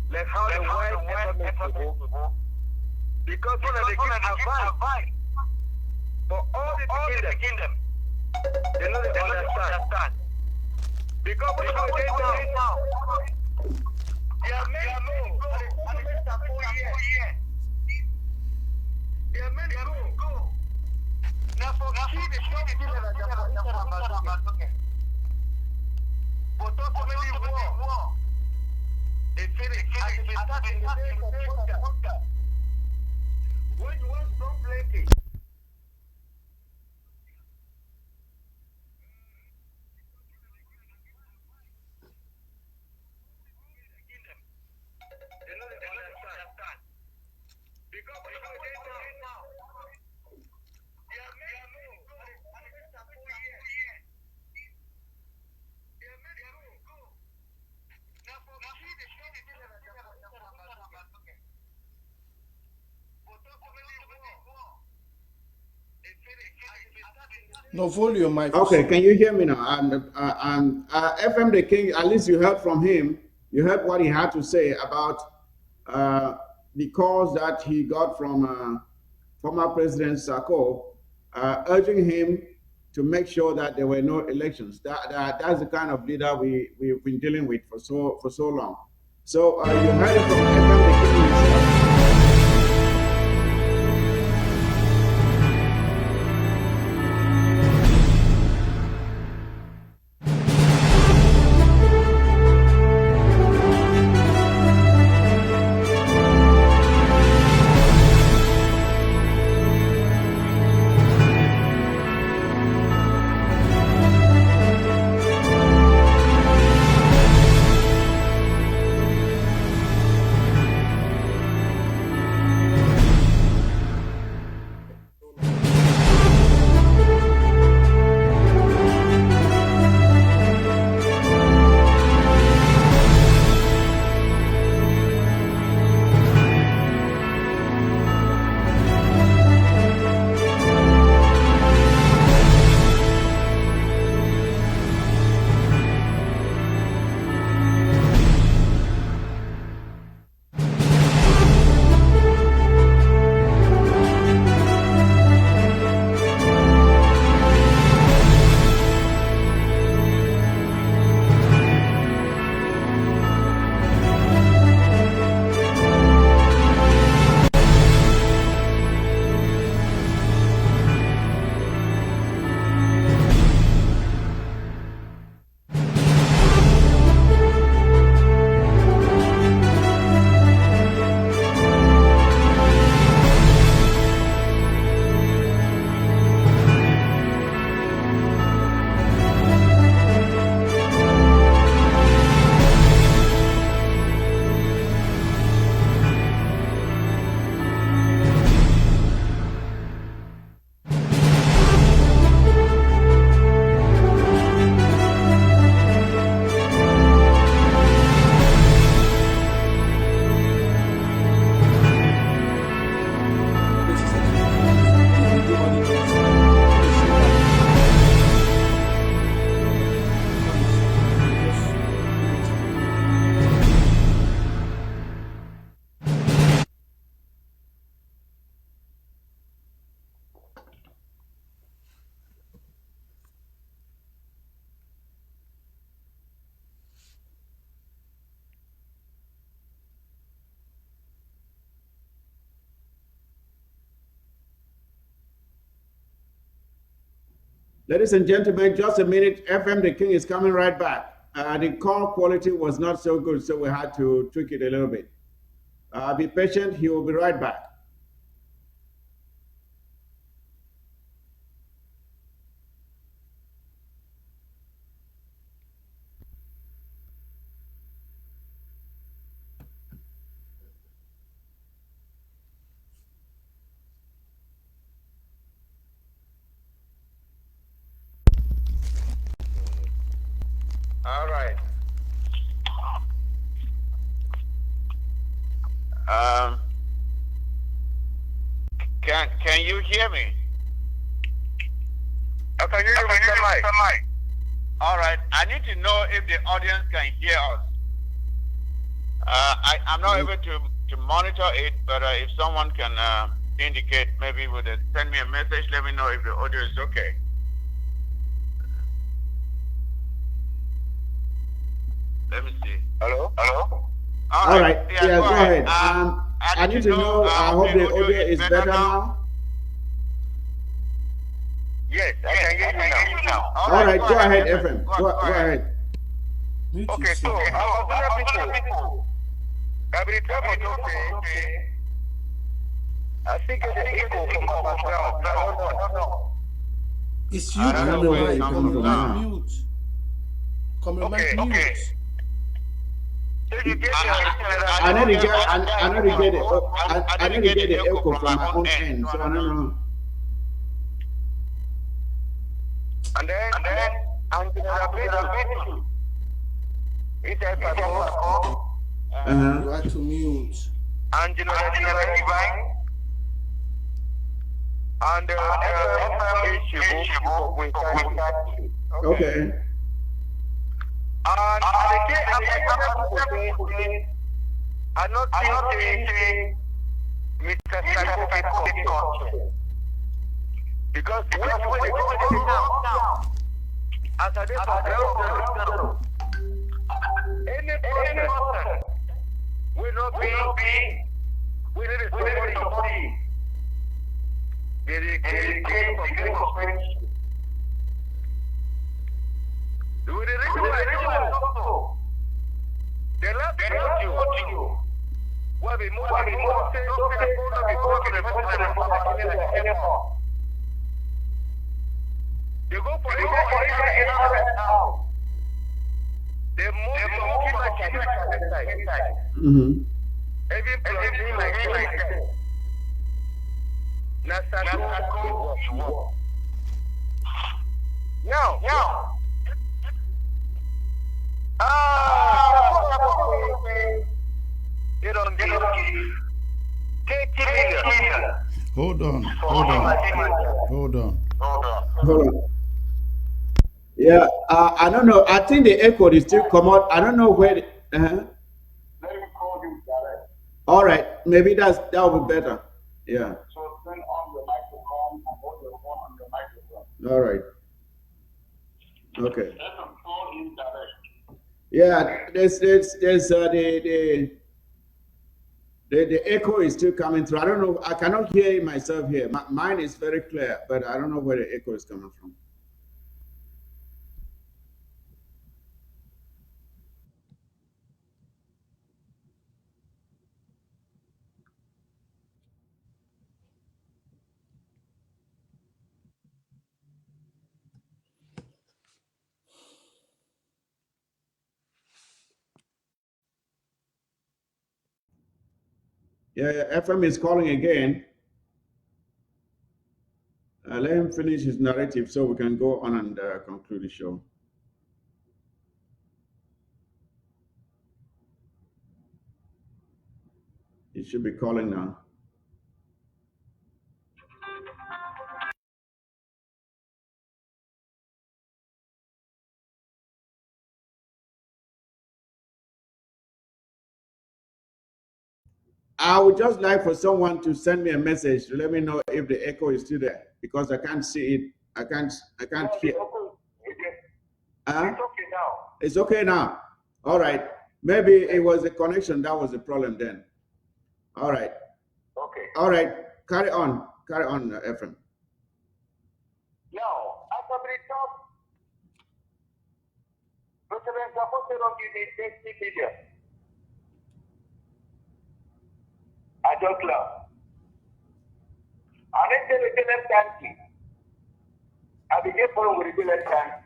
Like how they wipe them because one of the kids advice for all the kingdom. They know they understand. Because when they now, they are meant to go. They are meant to go. Now for kids, they show the children that they are but also maybe war. They say they start in the days of wonder. When you want some plenty. No volume, my Okay, can you hear me now? FM the King, at least you heard from him. You heard what he had to say about the calls that he got from former President Sako, urging him to make sure that there were no elections. That's the kind of leader we've been dealing with for so long. So you heard it from FM the King himself. Ladies and gentlemen, just a minute. FM the King is coming right back. The call quality was not so good, so we had to tweak it a little bit. Be patient. He will be right back. All right. Can you hear me? I can hear you, Mr. Mike. All right. I need to know if the audience can hear us. I'm not able to monitor it, but if someone can indicate, maybe would send me a message, let me know if the audio is okay. Let me see. Hello? All right. Yeah, Go ahead. I need to know. I hope the audio is better now. Yes, I can hear you now. All right. Go ahead, FM. Go ahead. Okay, so other people, every time I talk, I think it's an echo from my background. I don't know. It's you, I don't know where it's coming from now. Mute. Come on, Okay. mute. So you get I need to get it. I need to get the echo from my own end, so I don't know. And then I'm gonna it's a You have to mute. and divine and Okay. And I'm not thinking Mr. Sako because when they go now, as I did for any person will not be with it somebody. There is a case of friendship. Do the reason why also the last you what we move they go for it now. They move even playing like Sako. Now. Hold on. Yeah, I don't know. I think the echo is still come out. I don't know where. All right, maybe that will be better. Yeah. So turn on your microphone and hold your phone on your microphone. All right. Okay. Let them call in direct. Yeah, there's the echo is still coming through. I don't know. I cannot hear myself here. Mine is very clear, but I don't know where the echo is coming from. Yeah, FM is calling again. Let him finish his narrative so we can go on and conclude the show. He should be calling now. I would just like for someone to send me a message to let me know if the echo is still there, because I can't see it. I can't hear. It's okay now. It's okay now. All right. Maybe it was the connection that was the problem then. All right. Okay. All right. Carry on, Ephraim. Now, at the top, President Sako said on the 20 million. I don't love. And then the return country. I began for the return country.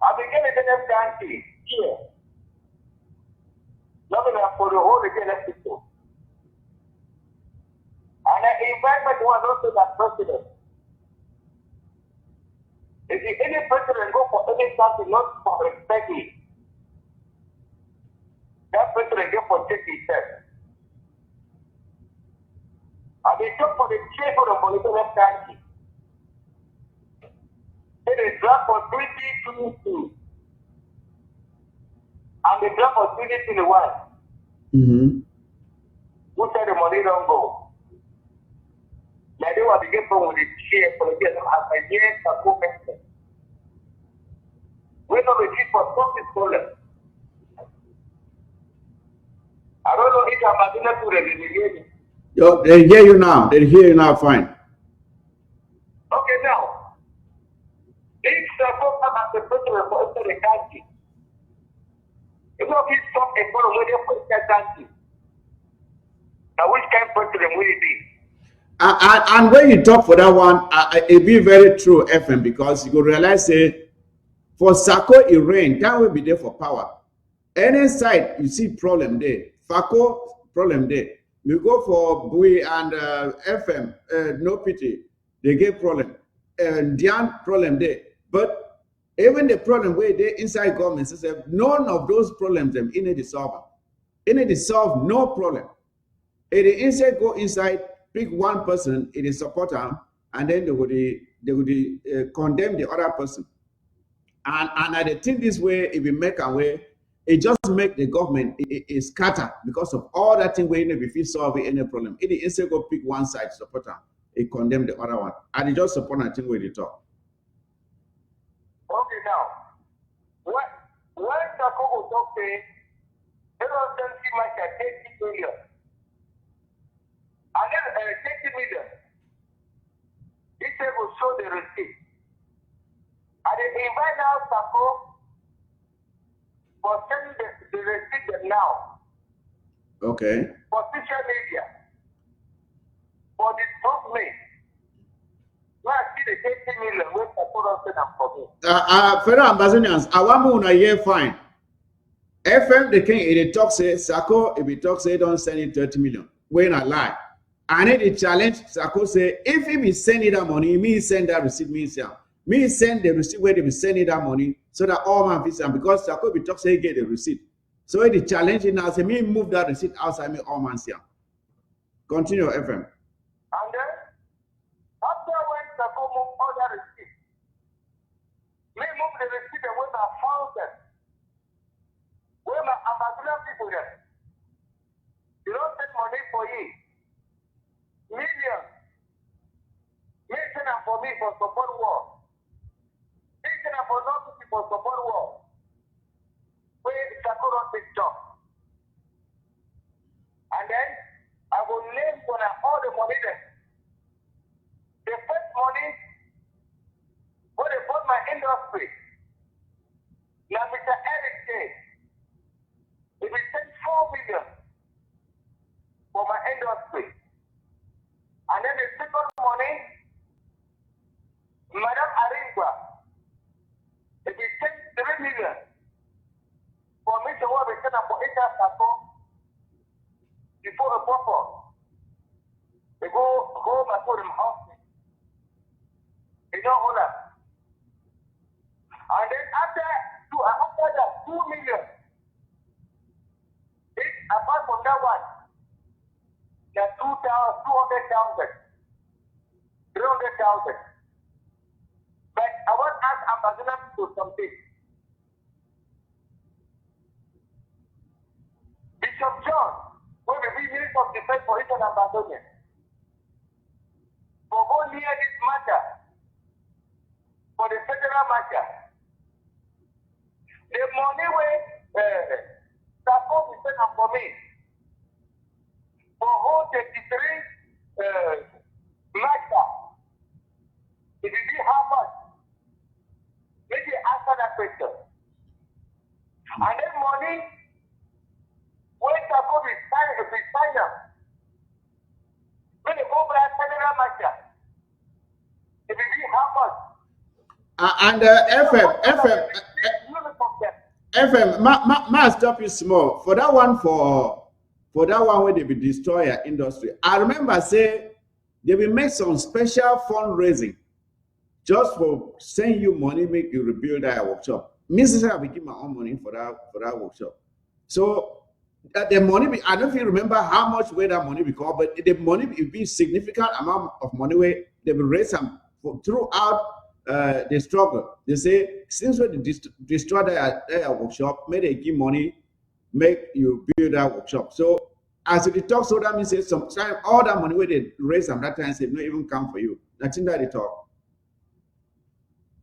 I began the return country here. Governor for the whole return people. And I invite my one also that president. If any president go for any country not for respect it, that president get for take himself. And they talk for the chief of the political country. It is draft for 2022. And the draft for 2021. Who said the money don't go? Like they were to get from the chair for the years as a year Sako mentioned. We know the chief for something stolen. I don't know if I'm going to the Yo, they hear you now. They hear you now fine. Okay, now. If Sako come as the president for the country, if not he stop a follow where they put that country. Now which kind of president will it be? And when you talk for that one, it be very true, FM, because you go realize, say, for Sako, it rain, that will be there for power. Any side you see problem there, Sako problem there. You go for Bui and FM, no pity, they get problem. Dian problem there. But even the problem where they inside government system, none of those problems them in the solve. In the solve, no problem. If the inside go inside, pick one person, it is support them, and then they would condemn the other person. And I think this way, if we make a way, it just make the government it scatter because of all that thing where if you solve any problem. It instead go pick one side support them, it condemn the other one. And it just support a thing where they talk. Okay, now, when Sako will talk, say, they don't see much at 80 million. And then 30 million, this will show the receipt. And they invite now Sako for sending the receipt now. Okay. For social media. For the top me. Now I see the 30 million where Sako don't send them for me. Federal ambassadors, I want to year fine. FM, the king, it talk say, Sako, if it talk say, don't send it 30 million. When I lie. And then the challenge, Sako say, if he be sending that money, me send that receipt, me send the receipt where they be sending that money so that all man visit, because Sako be talk say get the receipt. So the challenge now say me move that receipt outside me all man see. Continue, FM. And then after when Sako move all that receipt, me move the receipt and when I found them, where my ambassador people there, you don't send money for you. Millions. Me send them for me for support war. Me send them for nothing for support war. Where Sako don't take job. And then I will name for all the money there. The first money when they bought my industry. Now Mr. Eric said, if he sent 4 million for my industry. And then the second money, Madam Aringwa, if he sent 3 million for me to work with Sako for Sako before a proper, they go home and put him house. They don't hold up. And then after that 2 million, apart from that one, there's 200,000, 300,000. But I want to ask Ambassador to something. Bishop John will be Minister of Defense for Eastern Ambassador. For go near this matter, for the federal matter, the money where Sako is sent for me. For whole 33 matter, it will be how much? Maybe answer that question. And then money, when Sako is sign up, when they go back federal matter, it will be how much? And FM, ma stop you small. For that one where they be destroy industry. I remember say they will make some special fundraising just for send you money, make you rebuild that workshop. Mrs. I give my own money for that workshop. So the money, I don't even remember how much where that money become, but the money will be significant amount of money where they will raise some throughout the struggle. They say since we destroy that workshop, may they give money, make you build that workshop. So as it talks, so that means sometimes all that money where they raise them that time say not even come for you. That's in that they talk.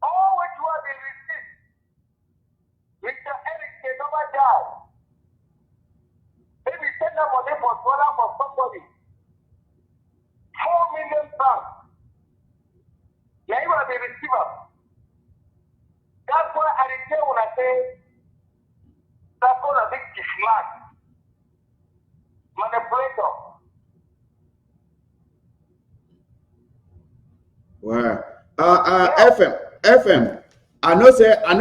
All what you have been received, Mr. Eric, they never die. Maybe send them money for dollar for somebody. 4 million pounds. Yeah, you are the receiver. That's why I tell when I say Sako is a big smart manipulator. Wow. FM. I know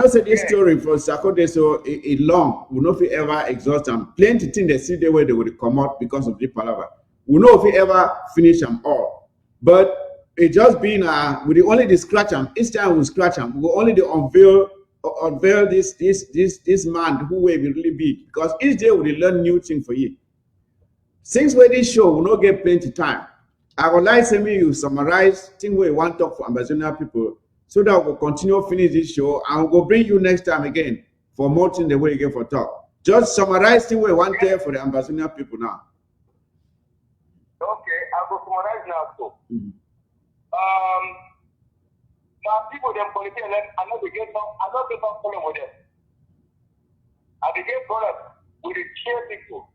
say this story for Sako dey so it long. We know if we ever exhaust them. Plenty things they see the way they will come out because of the palaver. We know if we ever finish them all. But it just been we only the scratch them. Each time we scratch them, we only the unveil this man who will be really big. Because each day we learn new thing for you. Since we this show, we not get plenty time. I would like to me you summarize thing we want to talk for Ambazonia people so that we'll continue finish this show and we'll bring you next time again for more things the way you get for talk. Just summarize thing we want to for the Ambazonia people now. Okay, I will summarize now too. Now people them politicians, I know they get some problem with them. I begin problem with the chair people.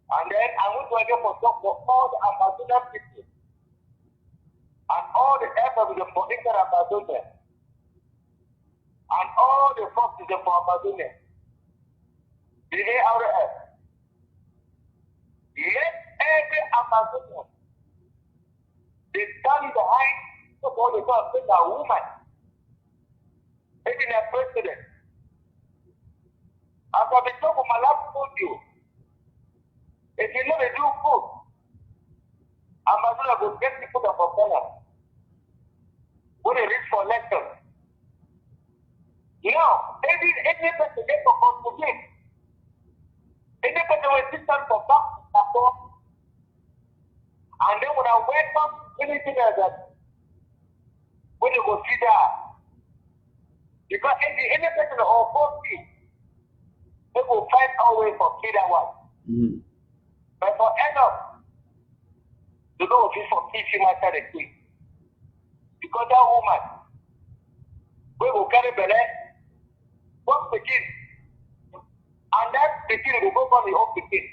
And then I want to again for talk for all the Ambazonia people and all the efforts for inter-Ambazonia and all the forces for Ambazonia. The ARF. Let every Amazonian they stand behind all the God say a woman, even a president. As I've been talking my last audio, if you know they do good, Amazon will get people that for power. When they reach for election. Now, any person get for contribute. Any person will sit down for back to support. And then when I wake up, anything like that, when you go see that. Because any person or 40, they will find our way for kill that one. Mm-hmm. But for end up, you know if for kill she might carry quick. Because that woman, we will carry belly, what's the kid? And that the kid will go on the off the kid.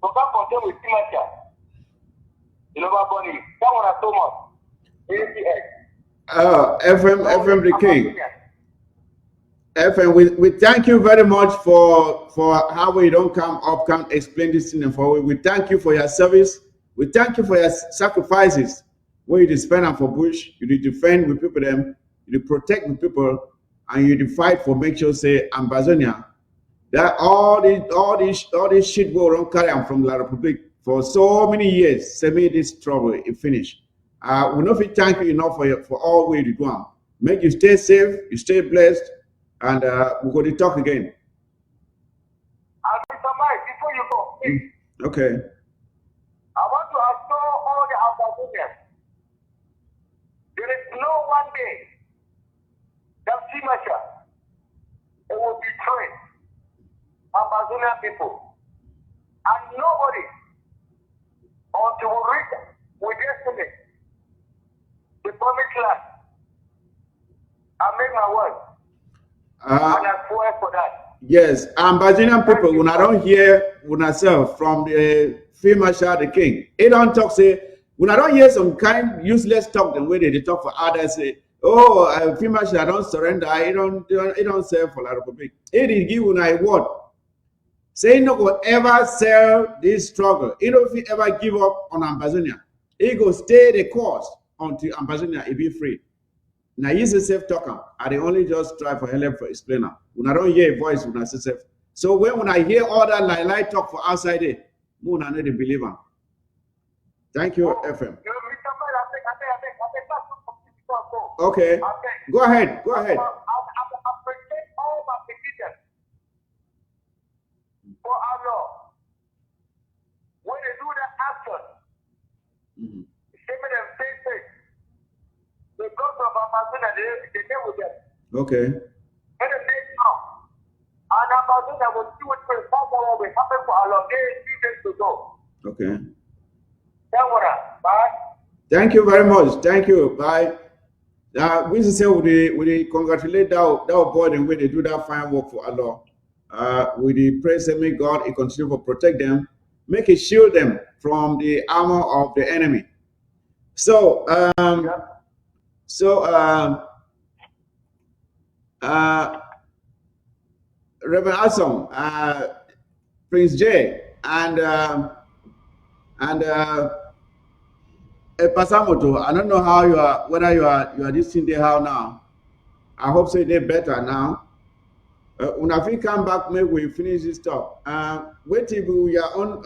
So that contain with signature. You know what funny? That one has so much. FM the King. FM, we thank you very much for how we don't come explain this thing for we thank you for your service. We thank you for your sacrifices. Where you spend them for bush, you defend with people them, you protect with people, and you fight for make sure say Ambazonia. That all this shit go around carry on from La Republic for so many years. Say me this trouble it finish. We know if thank you enough for all we do. Make you stay safe, you stay blessed. And we're going to talk again. And Mr. Mike, before you go, please. Okay. I want to assure all the Ambazonians, there is no one day that Simasha will betray Ambazonian people. And nobody, until we reach with destiny, the promised land, I make my word. And I swear for that. Yes, Ambazonian people, when I don't hear myself from the Field Marshal the King, it don't talk say, when I don't hear some kind useless talk the way they talk for others, say, oh, Field Marshal, I don't surrender, I don't sell for La Republic. It is give when I word. Say no go ever sell this struggle. It don't ever give up on Ambazonia. It go stay the course until Ambazonia it be free. Now he's a self talker. I only just try for help for explainer. When I don't hear a voice, when I say self. So when I hear all that lie talk for outside it, moon I know the believer. Thank you, FM. Mr. Mike, I think Okay. Go ahead. Go ahead. I present all my petitions for our law. When they do the action, even them say things, they come from Amazon and they deal with them. Okay. And they say now, and Amazon that will see what will happen for our law. They 3 days to go. Okay. Bye. Thank you very much. Thank you. Bye. We say we congratulate that boy and when they do that fine work for Allah. We praise and may God continue to protect them, make it shield them from the armor of the enemy. So, Reverend Asom, Prince J, and Pasamoto, I don't know how you are, whether you are this thing there how now. I hope so they're better now. When I come back, maybe we finish this talk. Wait till your own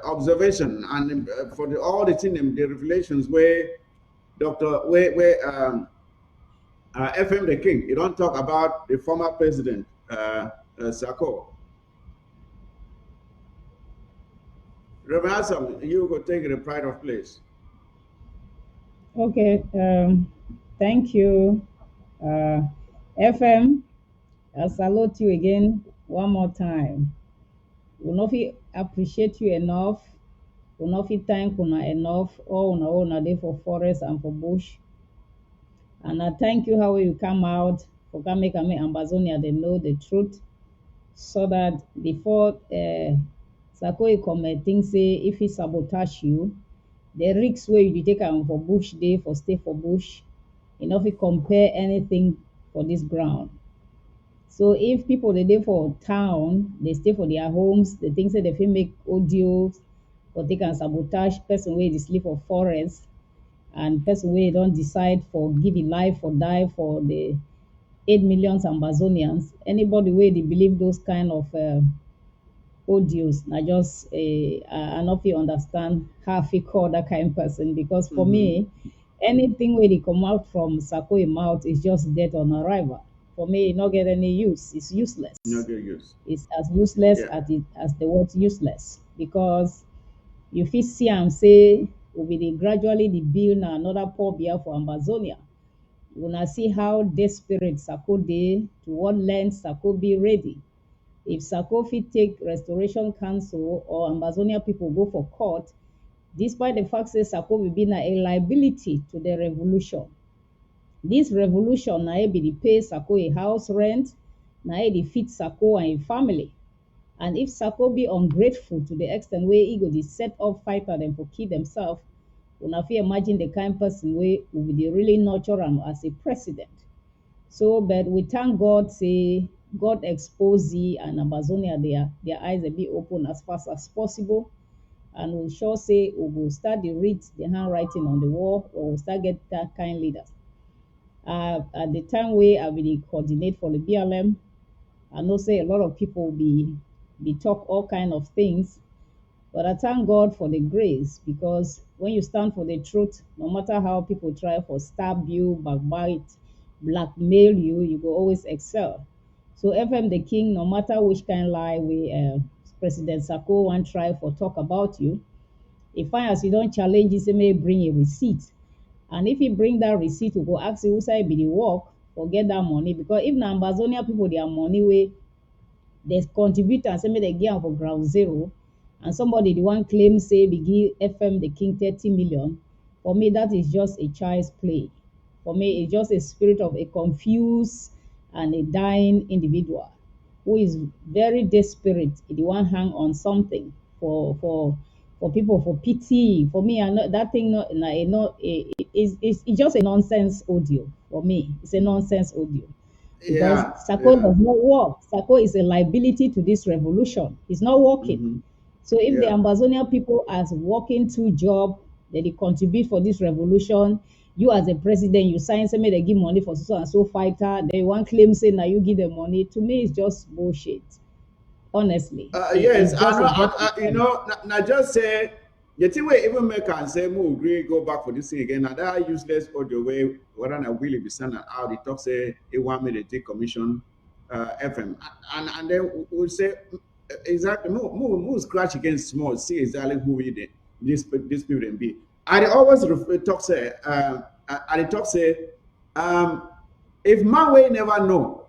observation and for all the things, the revelations where FM the King, you don't talk about the former president, Sako. Reverend Assam, you go take the pride of place. Okay, thank you. FM, I salute you again one more time. We not appreciate you enough. We not thank you enough. All una day for forest and for bush. And I thank you how you come out for come make Amazonia they know the truth, so that before Sako Ikome think say if he sabotage you, the risks where you take am for bush day for stay for bush, you know if you compare anything for this ground. So if people they dey for town, they stay for their homes, they think say they fit make audios or they can sabotage person where they sleep for forest and person where don't decide for give a life or die for the 8 million Amazonians. Anybody where they believe those kind of audios, I just I not feel understand how I call that kind of person, because for me, anything where they come out from Sako mouth is just dead on arrival. For me, it not get any use. It's useless. No good use. It's as useless as the word useless, because you fit see and say will be gradually the build na another poor beer for Amazonia. You wanna see how desperate Sako dey, to what length Sako be ready. If Sako fit take Restoration Council or Amazonia people go for court, despite the fact that Sako will be a liability to the revolution. This revolution na be the pay Sako a house rent, na the feed Sako and a family. And if Sako be ungrateful to the extent where he go the set up fighter them for kill themselves, una fit imagine the kind of person where will be really nurture him as a president. So, but we thank God, say God expose thee and Amazonia their eyes will be open as fast as possible. And we'll sure say we will start to read the handwriting on the wall, or we'll start get that kind leaders. At the time where I will coordinate for the BLM, I know say a lot of people will be talk all kind of things, but I thank God for the grace, because when you stand for the truth, no matter how people try for stab you, backbite, blackmail you, you will always excel. So FM the King, no matter which kind of lie we President Sako want try for talk about you, if I as you don't challenge, he may bring a receipt. And if he bring that receipt, we go ask you who say be the work or get that money. Because if na Amazonia people their money way, they contribute and say me they give for ground zero, and somebody the one claim say be give FM the King 30 million. For me, that is just a child's play. For me, it's just a spirit of a confused and a dying individual who is very desperate. The one hang on something for people for pity. For me, I know that thing it's just a nonsense audio. For me, it's a nonsense audio. Because Sako does not work. Sako is a liability to this revolution. It's not working. So if the Amazonia people are working to job, that they contribute for this revolution, you as a president, you sign say they give money for so and so fighter, they one claim say now you give them money. To me, it's just bullshit. Honestly. Yes, I know, you know, now just say The thing we even make and say, "Move, agree, go back for this thing again." And that useless audio way, whether I really be sending out, the talk say, "It want me to take commission FM," and then we'll say exactly, move scratch against small, see exactly who we did this people then be. I always talk say, I talk say, if my way never know,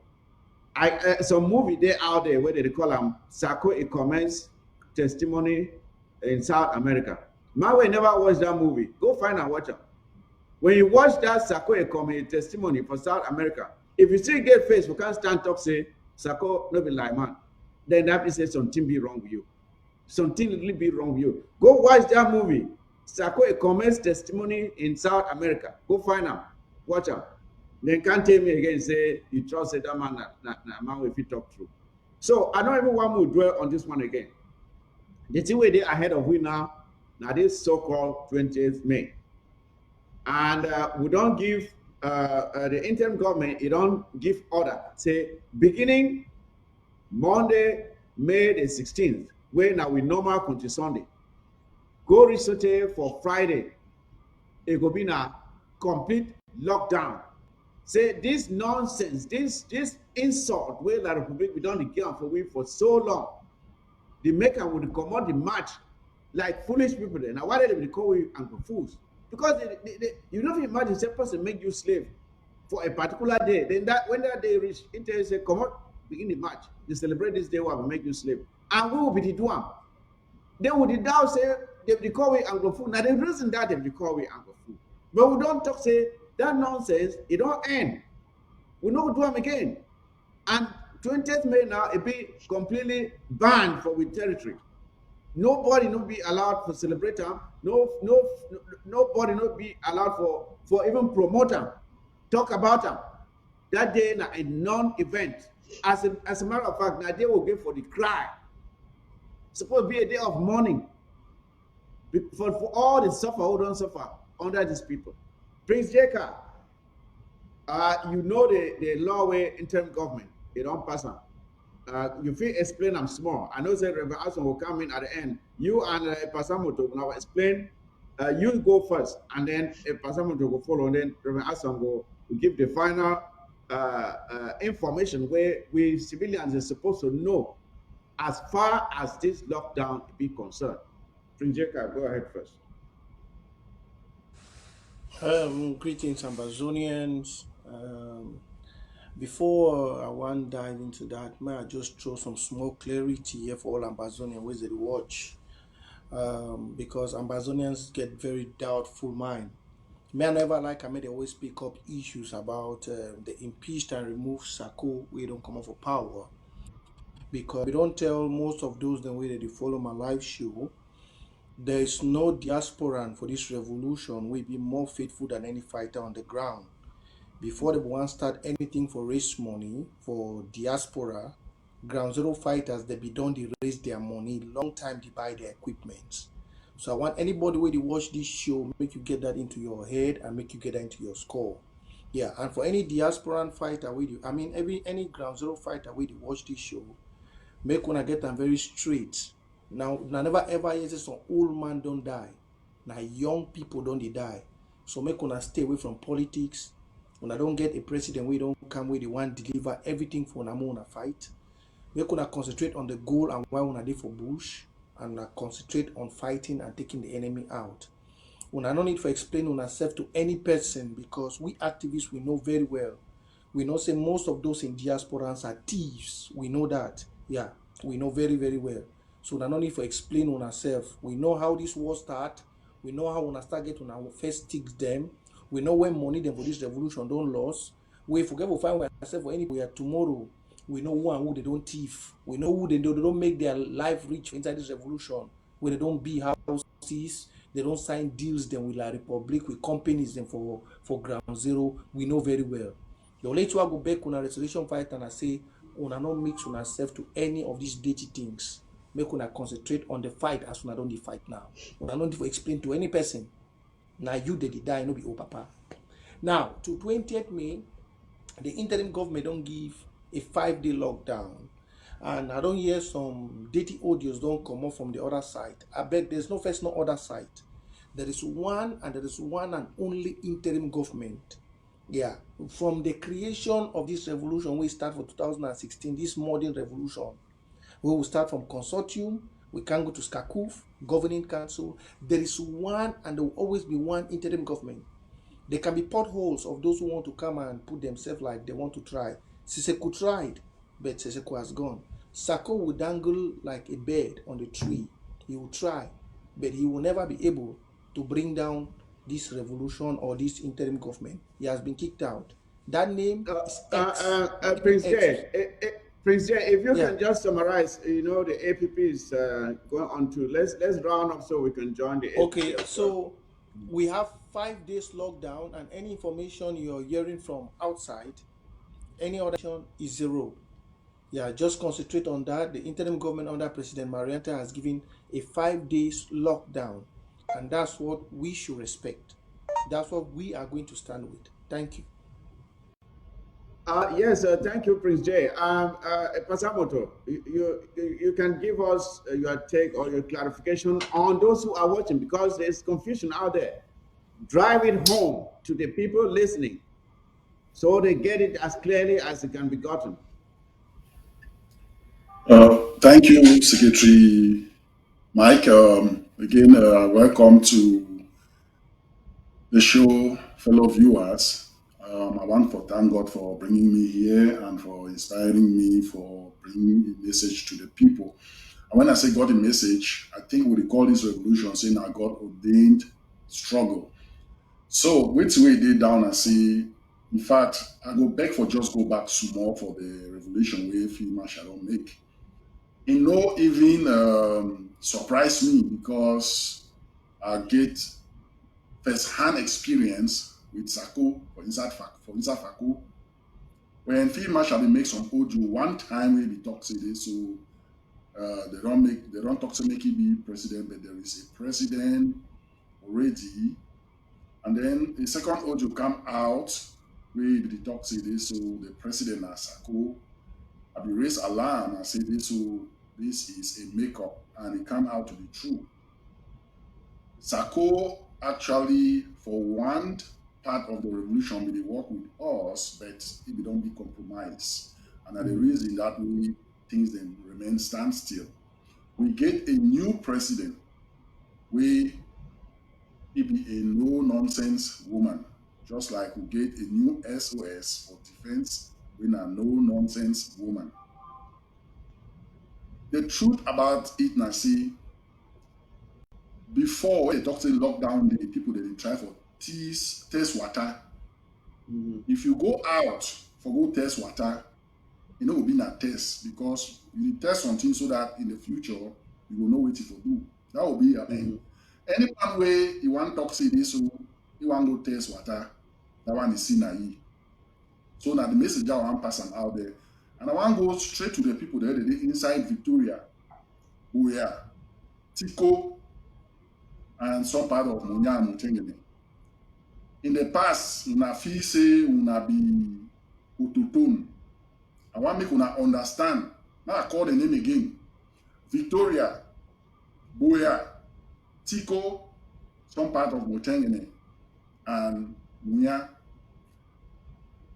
some movie they out there where they call them Sako Ikome's testimony in South America. My way never watch that movie. Go find and watch it. When you watch that Sako Ikome testimony for South America, if you still get face, we can't stand talk say Sako no be like man, then that means something be wrong with you. Something really be wrong with you. Go watch that movie, Sako Ikome's testimony in South America. Go find out, watch out. Then can't tell me again, say you trust that man, man if you talk through. So I don't even want to dwell on this one again. The thing we did ahead of we now this so-called 20th May. And we don't give the interim government, it don't give order. Say beginning Monday, May the 16th, where now we normal country Sunday. Go research for Friday. It will be a complete lockdown. Say this nonsense, this insult where the Republic we don't get for so long. The maker would come out the match like foolish people. Then now why they call you Uncle Fools? Because you don't imagine some person make you slave for a particular day. Then that when that day reach, Intel say come out, begin the match. They celebrate this day where we make you slave, and we will be the one. Then would the Dow say they call we Uncle Fool? Now the reason that they call we Uncle Fool, but we don't talk say that nonsense. It don't end. We know do them again, and 20th May now it be completely banned for with territory. Nobody no be allowed to celebrate them. Nobody no be allowed for even promote them, talk about them. That day na a non-event. As a matter of fact, that day will be for the cry. Supposed to be a day of mourning for all the suffer who don't suffer under these people. Prince Jacob, you know the law way interim government, they don't pass them. You feel explain them small. I know that Reverend Ason will come in at the end. You and Pasamoto will now explain. You go first, and then Pasamoto will follow, and then Reverend Ason will give the final information where we civilians are supposed to know as far as this lockdown be concerned. Prince Jacob, go ahead first. Greetings, Ambazonians. Before I want to dive into that, may I just throw some small clarity here for all Ambazonians where they watch, because Ambazonians get very doubtful mind. May I never like I may always speak up issues about the impeached and removed Sako. We don't come up for power because we don't tell most of those the way that they follow my live show. There is no diasporan for this revolution will be more faithful than any fighter on the ground. Before they want to start anything for raise money for diaspora, ground zero fighters they be done they raise their money long time to buy their equipment. So I want anybody where they watch this show make you get that into your head and make you get that into your score. Yeah, and for any diasporan fighter with you, I mean any ground zero fighter where they watch this show, make when I get them very straight. Now never ever hear some old man don't die. Now young people don't they die. So make una stay away from politics. When I don't get a president, we don't come with the one deliver everything for una fight. We could concentrate on the goal and why una dey for bush, and concentrate on fighting and taking the enemy out. Una no need for explain una self to any person because we activists we know very well. We know say most of those in diasporans are thieves. We know that. Yeah, we know very very well. So una no need for explain una self. We know how this war start. We know how una start get una first sticks them. We know when money them for this revolution don't lose. We forget to find ourselves for anywhere tomorrow. We know who and who they don't thief. We know who they don't make their life rich inside this revolution. Where they don't build houses, they don't sign deals them with La Republic, with companies them for ground zero. We know very well. Your later go back on a restoration fight and I say, una not mix on ourselves to any of these dirty things. Make una concentrate on the fight as una don't need fight now. Una don't need to explain to any person. Now you did die, no be oh papa. Now to 20th May, the interim government don't give a 5-day lockdown, and I don't hear some dirty audios don't come up from the other side. I beg, there's no first, no other side. There is one, and there is one and only interim government. Yeah, from the creation of this revolution, we start for 2016, this modern revolution, we will start from consortium, we can go to SCACUF, governing council. There is one, and there will always be one interim government. There can be potholes of those who want to come and put themselves like they want to try. Siseko tried, but Siseko has gone. Sako will dangle like a bird on the tree. He will try, but he will never be able to bring down this revolution or this interim government. He has been kicked out. That name is X. Prince J, Prince J, if you Yeah. can just summarize, the APP is going on to, let's round up so we can join the APP. Okay, so we have 5 days lockdown, and any information you're hearing from outside, any other information is zero. Yeah, just concentrate on that. The interim government under President Marianta has given a 5 days lockdown, and that's what we should respect. That's what we are going to stand with. Thank you. Yes, thank you, Prince J. Pasamoto, you can give us your take or your clarification on those who are watching, because there's confusion out there. Drive it home to the people listening so they get it as clearly as it can be gotten. Thank you, Secretary Mike. Again, welcome to the show, fellow viewers. I want to thank God for bringing me here and for inspiring me, for bringing a message to the people. And when I say God a message, I think we call this revolution saying our God ordained struggle. So wait till we did down and see. In fact, I go back for just go back small for the revelation way film shall make. It no even surprise me because I get first-hand experience with Sako for inside Fako. When Field Marshal they make some audio one time we be talk say this, so they don't talk to make it be president, but there is a president already. And then the second audio come out where the talk say this, so the president as Sako. I be raise alarm and say this, so this is a makeup, and it come out to be true. Sako actually, for one part of the revolution, they work with us, but it don't be compromised. And the reason that we things then remain standstill. We get a new president, we it be a no-nonsense woman, just like we get a new SOS for defense with a no-nonsense woman. The truth about it, now see, before when they talk to lockdown, the people that they try for test water. If you go out for go test water, it will be a test because you test something so that in the future you will know what to do. That will be any one way you want to talk say this, so you want to go test water, that one is seen. So now the message I want to pass them out there. And I want to go straight to the people there, inside Victoria, who are Tiko, and some part of Munya and Mutengene. In the past, una feel say una be autotone. I want make una understand. Now I call the name again. Victoria, Boya, Tiko, some part of Mutengene, and Munya.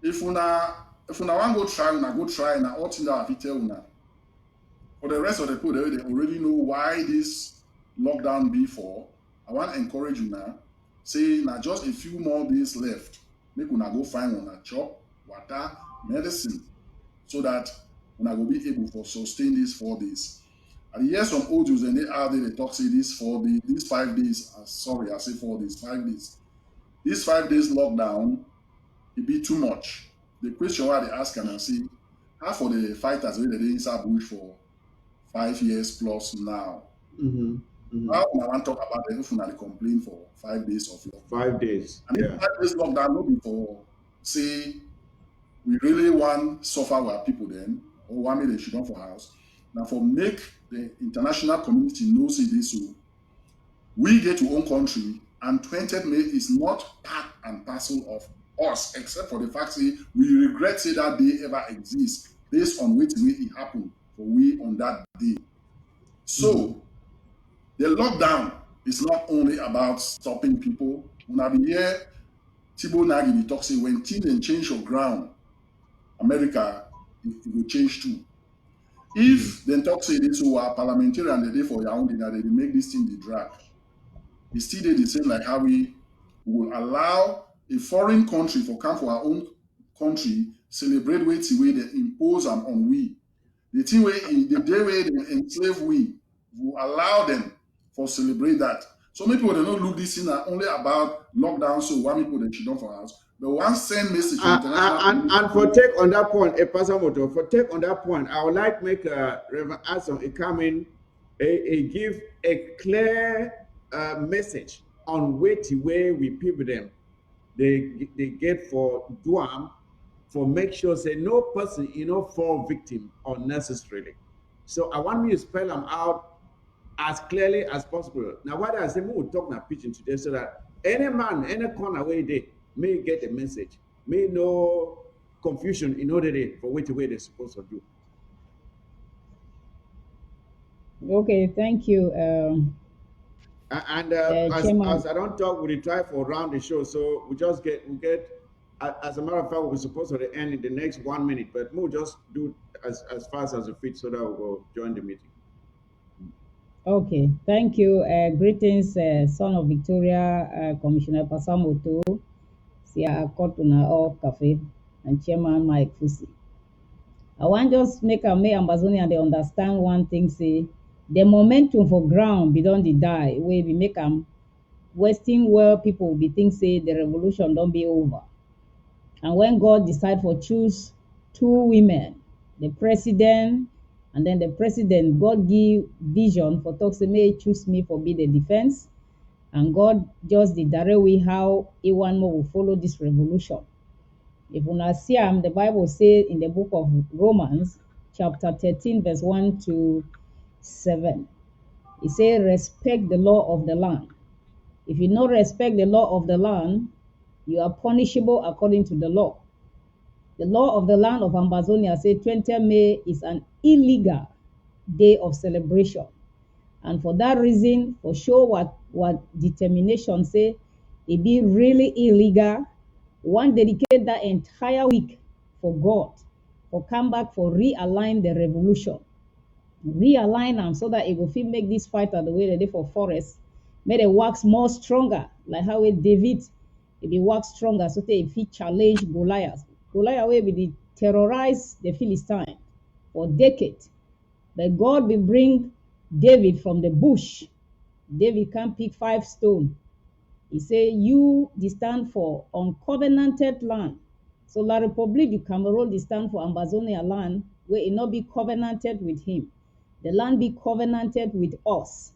If una want go try, and all things that I tell una. For the rest of the people, they already know why this lockdown be for. I want to encourage you now. Say now just a few more days left. Make una go find una chop, water, medicine, so that una go be able to sustain these 4 days. And hear some audios and they out there they talk say these 4 days, these 5 days. Sorry, I say 4 days, 5 days. These 5 days lockdown, it be too much. The question why they ask and I say, how for the fighters where they inside bush for 5 years plus now? Now I want to talk about the if they complain for 5 days of lockdown. 5 days. And if 5 days lockdown, not before say we really want suffer with our people then, or one minute they should come for house. Now for make the international community know say this, so we get to own country, and 20th May is not part and parcel of us, except for the fact that we regret say that day ever exists based on which way it happened. for we on that day. So the lockdown is not only about stopping people. When I be here, Tibo Nagi talk say when things and change your ground, America it will change too. If then talk say this who are parliamentarian the day for your own dinner, they make this thing the drag. It's still dey the same like how we will allow a foreign country for come for our own country celebrate wetin wey dey impose am on we. The thing wey the day wey they enslave we will allow them for celebrate that. So many people they don't look this thing na only about lockdown so one people they should down for us. But one send message to international And for take on that point, a person motor, for take on that point, I would like make Reverend Ason Ikome give a clear message on which way we people them they get for Duam for make sure say no person fall victim unnecessarily. So I want me to spell them out as clearly as possible. Now what I say we will talk now pitching today so that any man, any corner where they may get a message, may no confusion in order for which way they're supposed to do. Okay, thank you. And Chairman. as I don't talk, we try for round the show, so we get. As a matter of fact, we're supposed to end in the next 1 minute, but we'll just do as fast as we fit so that we'll go join the meeting. Okay, thank you. Greetings, son of Victoria, Commissioner Pasamoto, Sia Kotuna or Cafe, and Chairman Mike Fusi. I want just make Amazonian they understand one thing, say the momentum for ground beyond the die, where we make them Western world people will be think say the revolution don't be over. And when God decide for choose two women, the president, and then the president, God give vision for talk say may choose me for be the defense. And God just the direct way how anyone more will follow this revolution. If you see the Bible say in the book of Romans, chapter 13, verse 1 to 7. It says, respect the law of the land. If you not respect the law of the land, you are punishable according to the law. The law of the land of Amazonia say 20 May is an illegal day of celebration. And for that reason, for sure what determination say, it be really illegal. One dedicate that entire week for God, for come back for realign the revolution. Realign them so that it will fit make this fight the way they did for forest, make it works more stronger, like how it David it be work stronger so that if he challenge Goliath. Goliath will be the terrorize the Philistine for decades. But God will bring David from the bush. David can pick 5 stones. He say, you the stand for uncovenanted land. So La Republic du Cameroon the stand for Amazonia land, where it not be covenanted with him. The land be covenanted with us.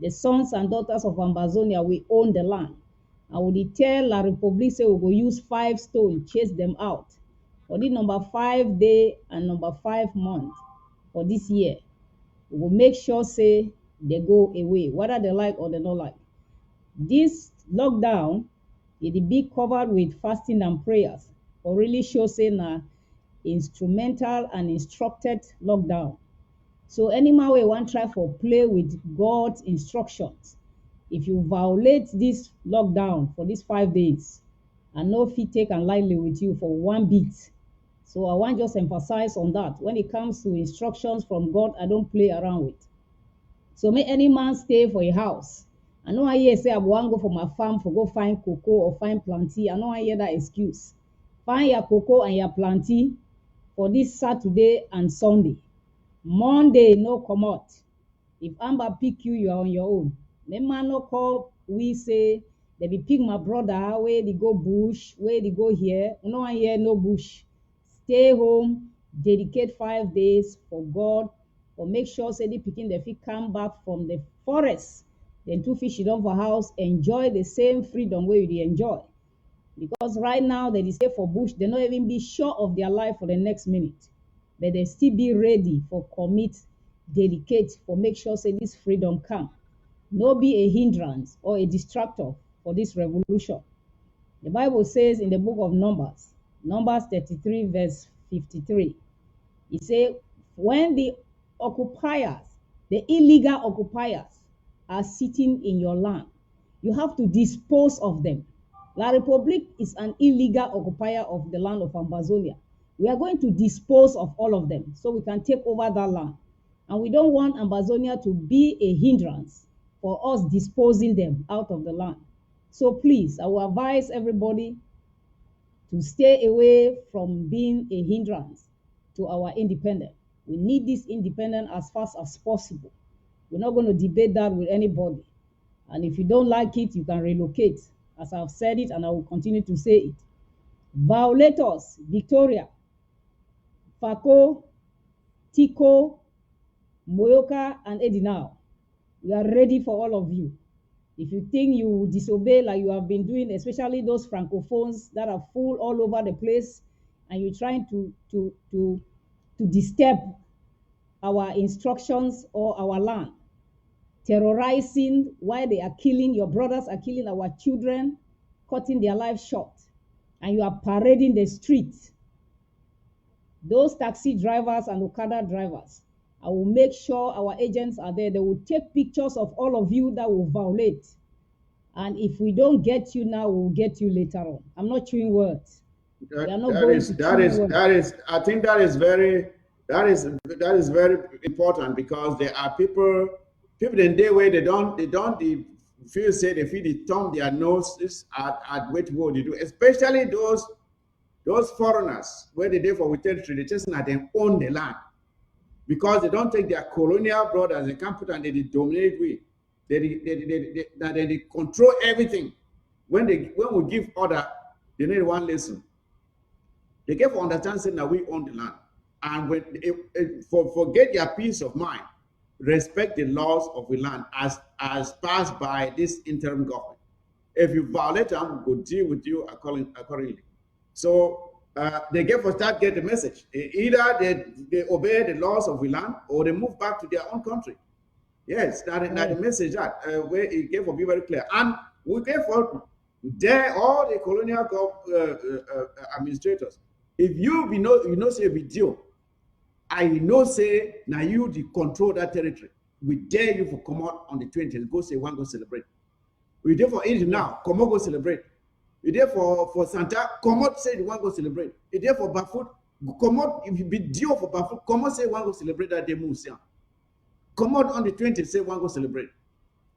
The sons and daughters of Amazonia, we own the land. And we tell La Republic say we go use 5 stones, chase them out. For the number 5 day and number 5 month for this year, we will make sure say they go away, whether they like or they not like. This lockdown, it be covered with fasting and prayers, or really show say na instrumental and instructed lockdown. So any man we want try for play with God's instructions. If you violate this lockdown for these 5 days, and no fit take and lightly with you for 1 bit. So I want just emphasize on that. When it comes to instructions from God, I don't play around with. So may any man stay for a house. I know I hear say I want go for my farm for go find cocoa or find planty. I know I hear that excuse. Find your cocoa and your planty for this Saturday and Sunday. Monday no come out. If Amber pick you, you are on your own. The man no call we say they be pick my brother where they go bush, where they go here. No I hear no bush. Stay home, dedicate 5 days for God, or make sure say the picking the fit come back from the forest. Then 2 fish down for house, enjoy the same freedom where you enjoy. Because right now they stay for bush, they not even be sure of their life for the next minute. But they still be ready for commit, dedicate, for make sure say this freedom come. No be a hindrance or a distractor for this revolution. The Bible says in the book of Numbers 33 verse 53, it says, When the occupiers, the illegal occupiers, are sitting in your land, you have to dispose of them. La Republique is an illegal occupier of the land of Ambazonia. We are going to dispose of all of them so we can take over that land. And we don't want Ambazonia to be a hindrance for us disposing them out of the land. So please, I will advise everybody to stay away from being a hindrance to our independence. We need this independence as fast as possible. We're not going to debate that with anybody. And if you don't like it, you can relocate, as I've said it, and I will continue to say it. Violators, Victoria, Fako, Tiko, Moyoka, and Edinao, we are ready for all of you. If you think you disobey like you have been doing, especially those francophones that are full all over the place, and you're trying to disturb our instructions or our land, terrorizing while they are killing, your brothers are killing our children, cutting their lives short, and you are parading the streets. Those taxi drivers and Okada drivers, I will make sure our agents are there. They will take pictures of all of you that will violate. And if we don't get you now, we'll get you later on. I'm not chewing words. I think that is very important, because there are people in their way, they feel say they feel they thumb their noses at what they do, especially those foreigners where they do for with territory, they just not them own the land, because they don't take their colonial brothers, they can't put and they dominate with. They control everything. When we give order, they need one lesson. They give understand saying that we own the land, and when forget their peace of mind, respect the laws of the land as passed by this interim government. If you violate them, we will deal with you accordingly. So they start get the message. Either they obey the laws of the land, or they move back to their own country. Yes, that the message that where it gave for be very clear, and we gave for there all the colonial administrators. If you say we deal, I say now you control that territory. We dare you for come out on the 20th, go say one go celebrate. We there for Egypt now, come on go celebrate. We there for Santa, come out say the one go celebrate. We there for Bafut, come out if you be deal for Bafut, come out say one go celebrate that day Musia. Come out on the 20th, say one go celebrate.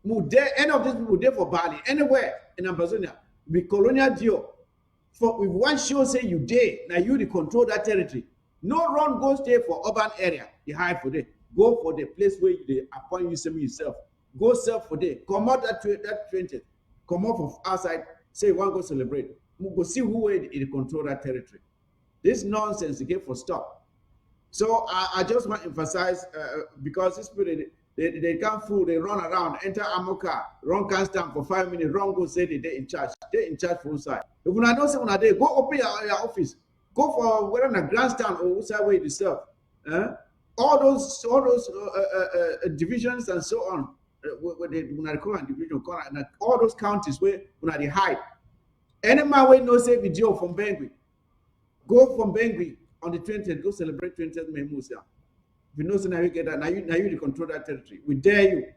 Any of these people there for Bali, anywhere in Amazonia, be colonial deal. For if one show say you dare, now you control that territory. No run go stay for urban area, you hide for there. Go for the place where they appoint you yourself. Go serve for there. Come out that 20th. Come out of outside, say one go celebrate. Go see who will control that territory. This nonsense again for stop. So I just want to emphasize, because these people, they can't fool, they run around, enter Amoka, run can't stand for 5 minutes, run go say they're in charge. They're in charge for side. If you don't say when they go open your office, go for whether in a grandstand or outside where you serve. All those divisions and so on, where they call division, all those counties where they hide. Any man way no say video from Bangui. Go from Bangui on the 20th, go celebrate 20th May Musa. If you know so now you get that, now you control that territory. We dare you.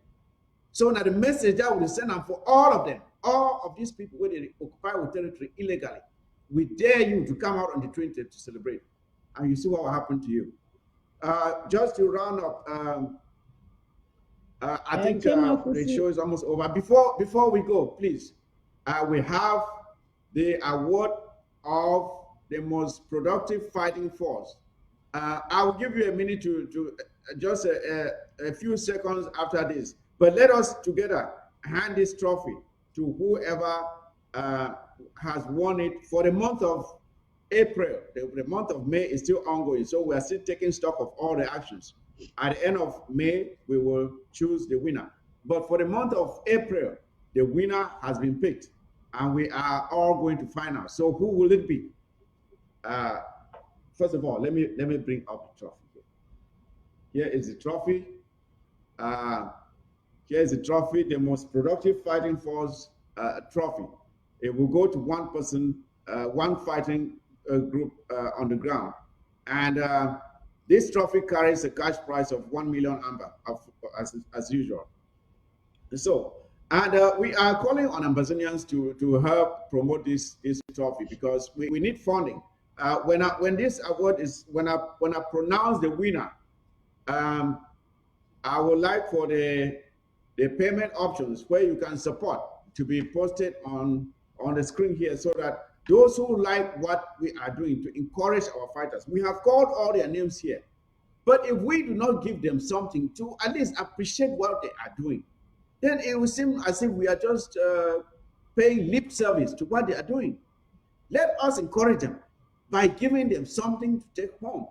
So now the message that we send out for all of them, all of these people where they occupy our territory illegally, we dare you to come out on the 20th to celebrate. And you see what will happen to you. Just to round up, I think the show is almost over. Before we go, please, we have the award of the most productive fighting force. I will give you a minute to just a few seconds after this. But let us together hand this trophy to whoever has won it for the month of April. The month of May is still ongoing, so we are still taking stock of all the actions. At the end of May, we will choose the winner. But for the month of April, the winner has been picked, and we are all going to find out. So who will it be? First of all, let me bring up the trophy. Here is the trophy. Here is the trophy, the most productive fighting force trophy. It will go to one person, one fighting group on the ground. And This trophy carries a cash prize of 1 million amber, as usual. So, and we are calling on Ambazonians to help promote this trophy because we need funding. When this award is when I pronounce the winner, I would like for the payment options where you can support to be posted on the screen here, so that those who like what we are doing to encourage our fighters. We have called all their names here, but if we do not give them something to at least appreciate what they are doing, then it will seem as if we are just paying lip service to what they are doing. Let us encourage them by giving them something to take home,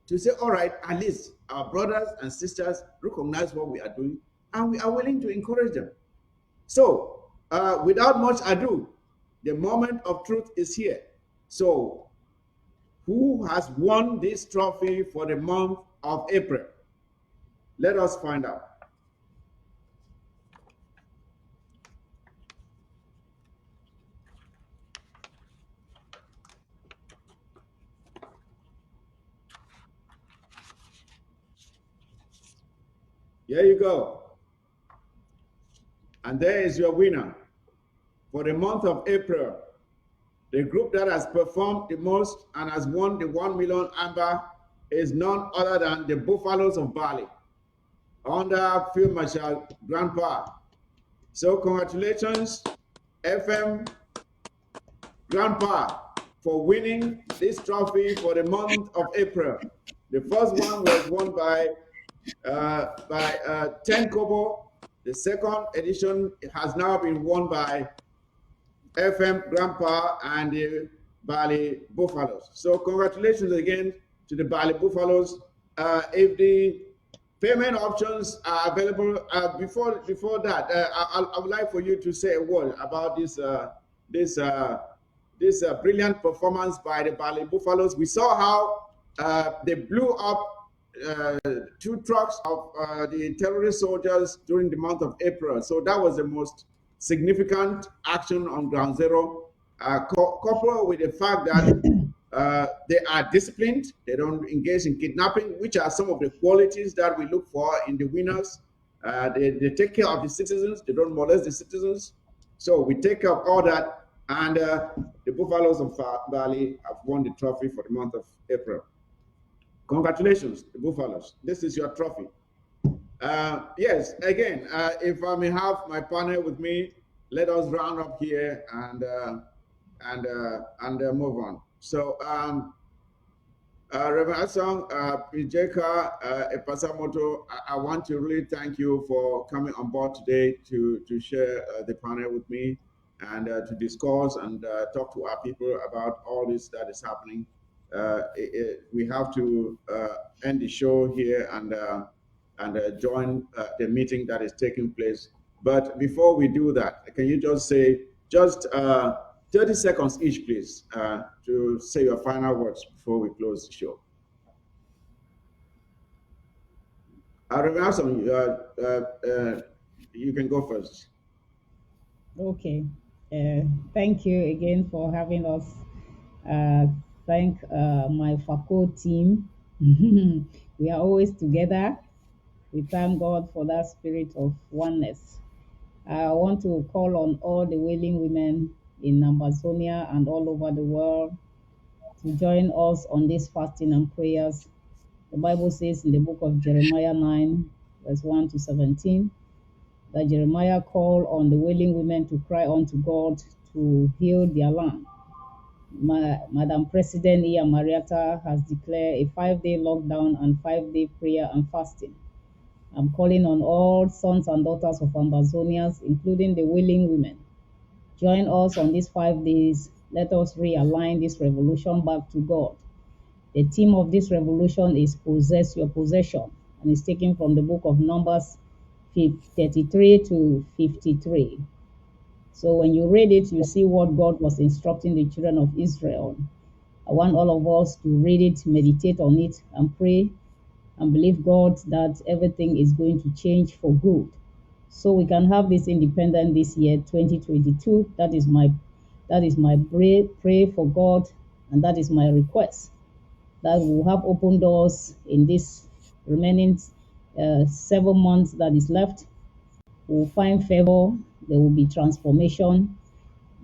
to say, all right, at least our brothers and sisters recognize what we are doing, and we are willing to encourage them. So, without much ado, the moment of truth is here. So, who has won this trophy for the month of April? Let us find out. Here you go. And there is your winner for the month of April. The group that has performed the most and has won the 1 million amber is none other than the Buffaloes of Bali under Field Marshal Grandpa. So congratulations, FM Grandpa, for winning this trophy for the month of April. The first one was won by 10 Kobo. The second edition has now been won by FM Grandpa and the Bali Buffaloes. So congratulations again to the Bali Buffaloes. If the payment options are available, before that, I would like for you to say a word about this brilliant performance by the Bali Buffaloes. We saw how they blew up 2 trucks of the terrorist soldiers during the month of April. So that was the most significant action on ground zero, coupled with the fact that they are disciplined, they don't engage in kidnapping, which are some of the qualities that we look for in the winners. They take care of the citizens, they don't molest the citizens. So we take care of all that, and the Buffaloes of Bali have won the trophy for the month of April. Congratulations, the Buffaloes. This is your trophy. Yes, again, if I may have my partner with me, let us round up here and move on. So, Reverend Asong, Pijeka, Epasamoto, I want to really thank you for coming on board today to share the panel with me and to discuss and talk to our people about all this that is happening. We have to end the show here and join the meeting that is taking place. But before we do that, can you just say 30 seconds each, please, to say your final words before we close the show? You can go first. Okay. Thank you again for having us. Thank my Sako team. We are always together. We thank God for that spirit of oneness. I want to call on all the wailing women in Amazonia and all over the world to join us on this fasting and prayers. The Bible says in the book of Jeremiah 9, verse 1 to 17, that Jeremiah called on the wailing women to cry unto God to heal their land. Madam President Iya Marietta has declared a 5-day lockdown and 5-day prayer and fasting. I'm calling on all sons and daughters of Ambazonians, including the willing women. Join us on these 5 days. Let us realign this revolution back to God. The theme of this revolution is Possess Your Possession, and it's taken from the book of Numbers 33 to 53. So when you read it, you see what God was instructing the children of Israel. I want all of us to read it, meditate on it, and pray and believe God that everything is going to change for good, so we can have this independent this year, 2022. That is my pray for God, and that is my request. that we'll have open doors in this remaining 7 months that is left. We'll find favor. There will be transformation.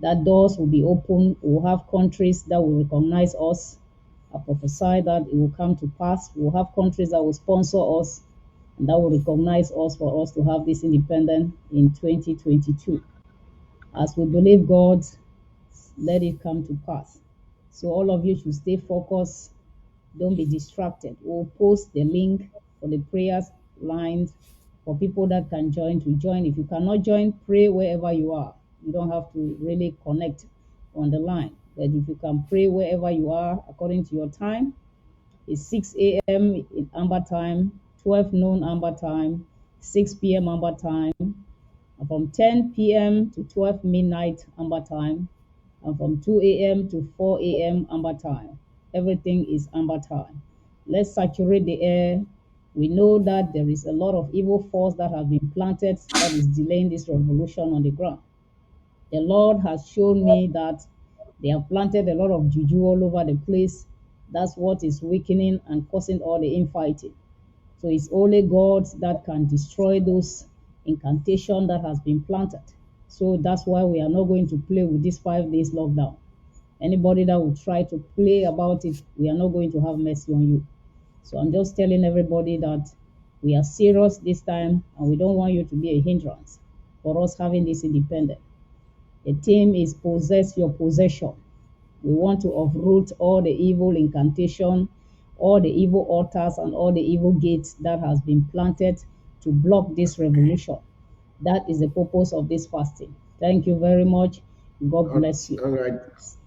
That doors will be open. We'll have countries that will recognize us. I prophesy that it will come to pass. We'll have countries that will sponsor us and that will recognize us for us to have this independence in 2022. As we believe God, let it come to pass. So all of you should stay focused. Don't be distracted. We'll post the link for the prayers lines for people that can join to join. If you cannot join, pray wherever you are. You don't have to really connect on the line. But if you can pray wherever you are according to your time, it's 6 a.m. in Amber time, 12 noon Amber time, 6 p.m. Amber time, and from 10 p.m. to 12 midnight Amber time, and from 2 a.m. to 4 a.m. Amber time. Everything is Amber time. Let's saturate the air. We know that there is a lot of evil force that has been planted that is delaying this revolution on the ground. The Lord has shown me that they have planted a lot of juju all over the place. That's what is weakening and causing all the infighting. So it's only God that can destroy those incantation that has been planted. So that's why we are not going to play with this 5 days lockdown. Anybody that will try to play about it, we are not going to have mercy on you. So I'm just telling everybody that we are serious this time and we don't want you to be a hindrance for us having this independence. The theme is possess your possession. We want to uproot all the evil incantation, all the evil altars, and all the evil gates that has been planted to block this revolution. That is the purpose of this fasting. Thank you very much. God bless you.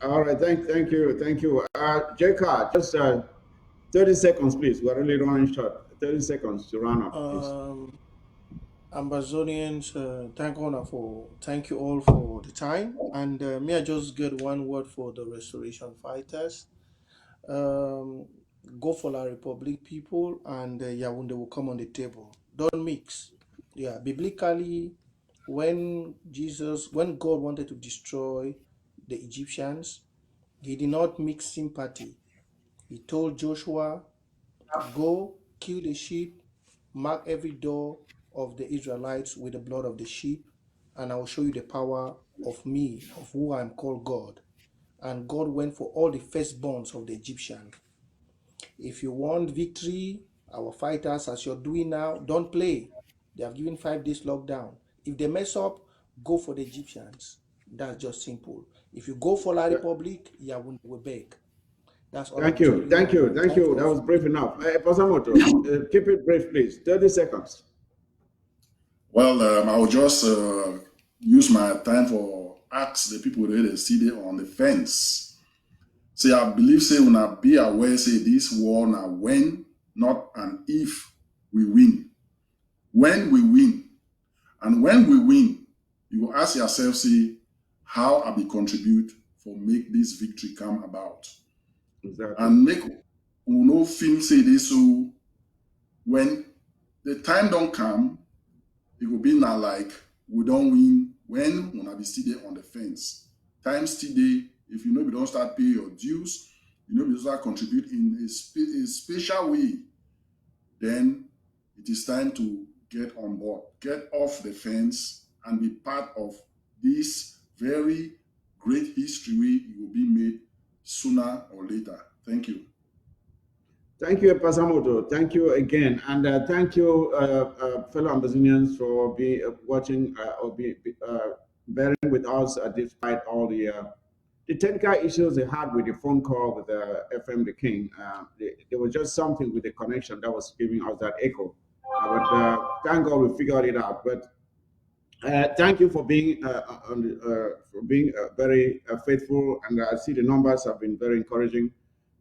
All right. Thank you. Jacob, just 30 seconds, please. We're really running short. 30 seconds to run up, please. Amazonians, thank you all for the time. And may I just get one word for the restoration fighters? Go for La Republic people, and Yaoundé will come on the table. Don't mix. Yeah, biblically, when God wanted to destroy the Egyptians, he did not mix sympathy. He told Joshua, go kill the sheep, mark every door of the Israelites with the blood of the sheep, and I will show you the power of me, of who I am called God. And God went for all the firstborns of the Egyptians. If you want victory, our fighters, as you're doing now, don't play. They have given 5 days lockdown. If they mess up, go for the Egyptians. That's just simple. If you go for La Republic, Yaoundé will beg. That's all. Thank you. That was brief enough. Pasamoto, keep it brief, please. 30 seconds. Well, I will just use my time for ask the people that they see there on the fence. Say, I believe, say, when I be aware, say, this war now when, not an if we win. When we win. And when we win, you will ask yourself, say, how I be contribute for make this victory come about. Exactly. And make no film say this, so when the time don't come, it will be now like we don't win when I be still there on the fence. Time still there. If you know you don't start pay your dues, you know you start contribute in a special way, then it is time to get on board, get off the fence, and be part of this very great history. It will be made sooner or later. Thank you. Thank you, Pasamoto. Thank you again, and thank you, fellow Ambazonians, for watching or bearing with us despite all the technical issues they had with the phone call with FM The King. There was just something with the connection that was giving us that echo. But thank God we figured it out. But thank you for being very faithful, and I see the numbers have been very encouraging.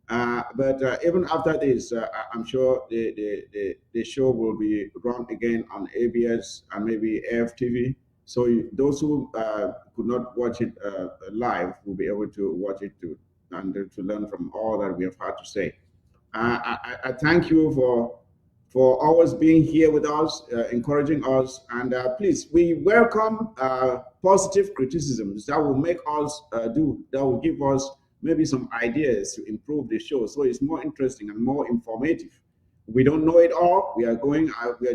But even after this, I'm sure the show will be run again on ABS and maybe AFTV. So those who could not watch it live will be able to watch it too, and to learn from all that we have had to say. I thank you for always being here with us, encouraging us, and please, we welcome positive criticisms that will make us that will give us maybe some ideas to improve the show so it's more interesting and more informative. We don't know it all. We are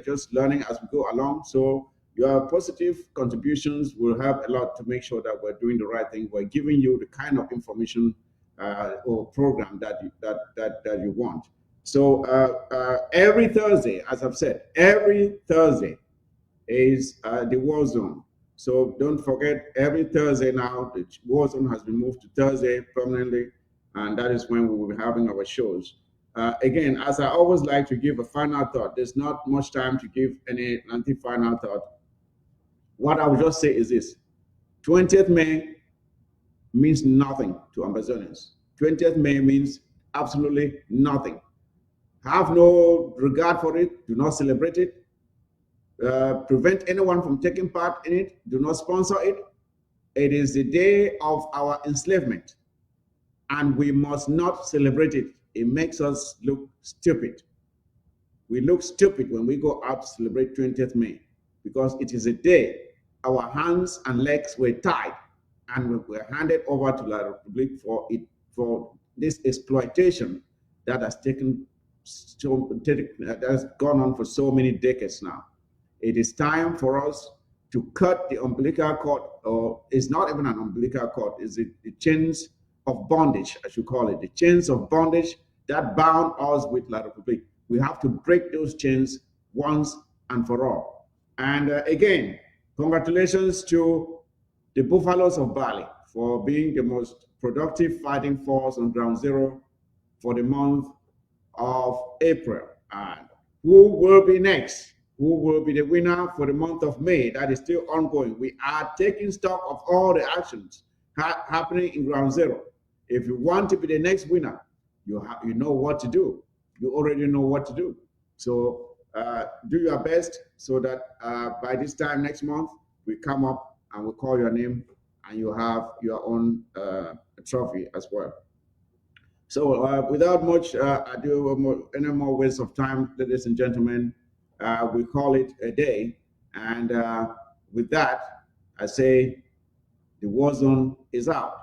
just learning as we go along. So your positive contributions will help a lot to make sure that we're doing the right thing. We're giving you the kind of information or program that you want. So every Thursday, as I've said, every Thursday is the war zone. So don't forget, every Thursday now, the war zone has been moved to Thursday permanently, and that is when we will be having our shows. Again, as I always like to give a final thought, there's not much time to give any final thought. What I will just say is this: 20th May means nothing to Ambazonians. 20th May means absolutely nothing. Have no regard for it. Do not celebrate it. Prevent anyone from taking part in it. Do not sponsor it. It is the day of our enslavement, and we must not celebrate it. It makes us look stupid. We look stupid when we go out to celebrate 20th May, because it is a day our hands and legs were tied and we were handed over to La Republique for this exploitation that has that has gone on for so many decades now. It is time for us to cut the umbilical cord, or it's not even an umbilical cord, it's the chains of bondage, as you call it, the chains of bondage that bound us with La Republique. We have to break those chains once and for all. And again, congratulations to the Buffaloes of Bali for being the most productive fighting force on ground zero for the month of April. And who will be next? Who will be the winner for the month of May? That is still ongoing. We are taking stock of all the actions happening in ground zero. If you want to be the next winner, you know what to do. You already know what to do. So do your best so that by this time next month, we come up and we call your name and you have your own trophy as well. So without much ado, any more waste of time, ladies and gentlemen, we call it a day. And with that, I say the war zone is out.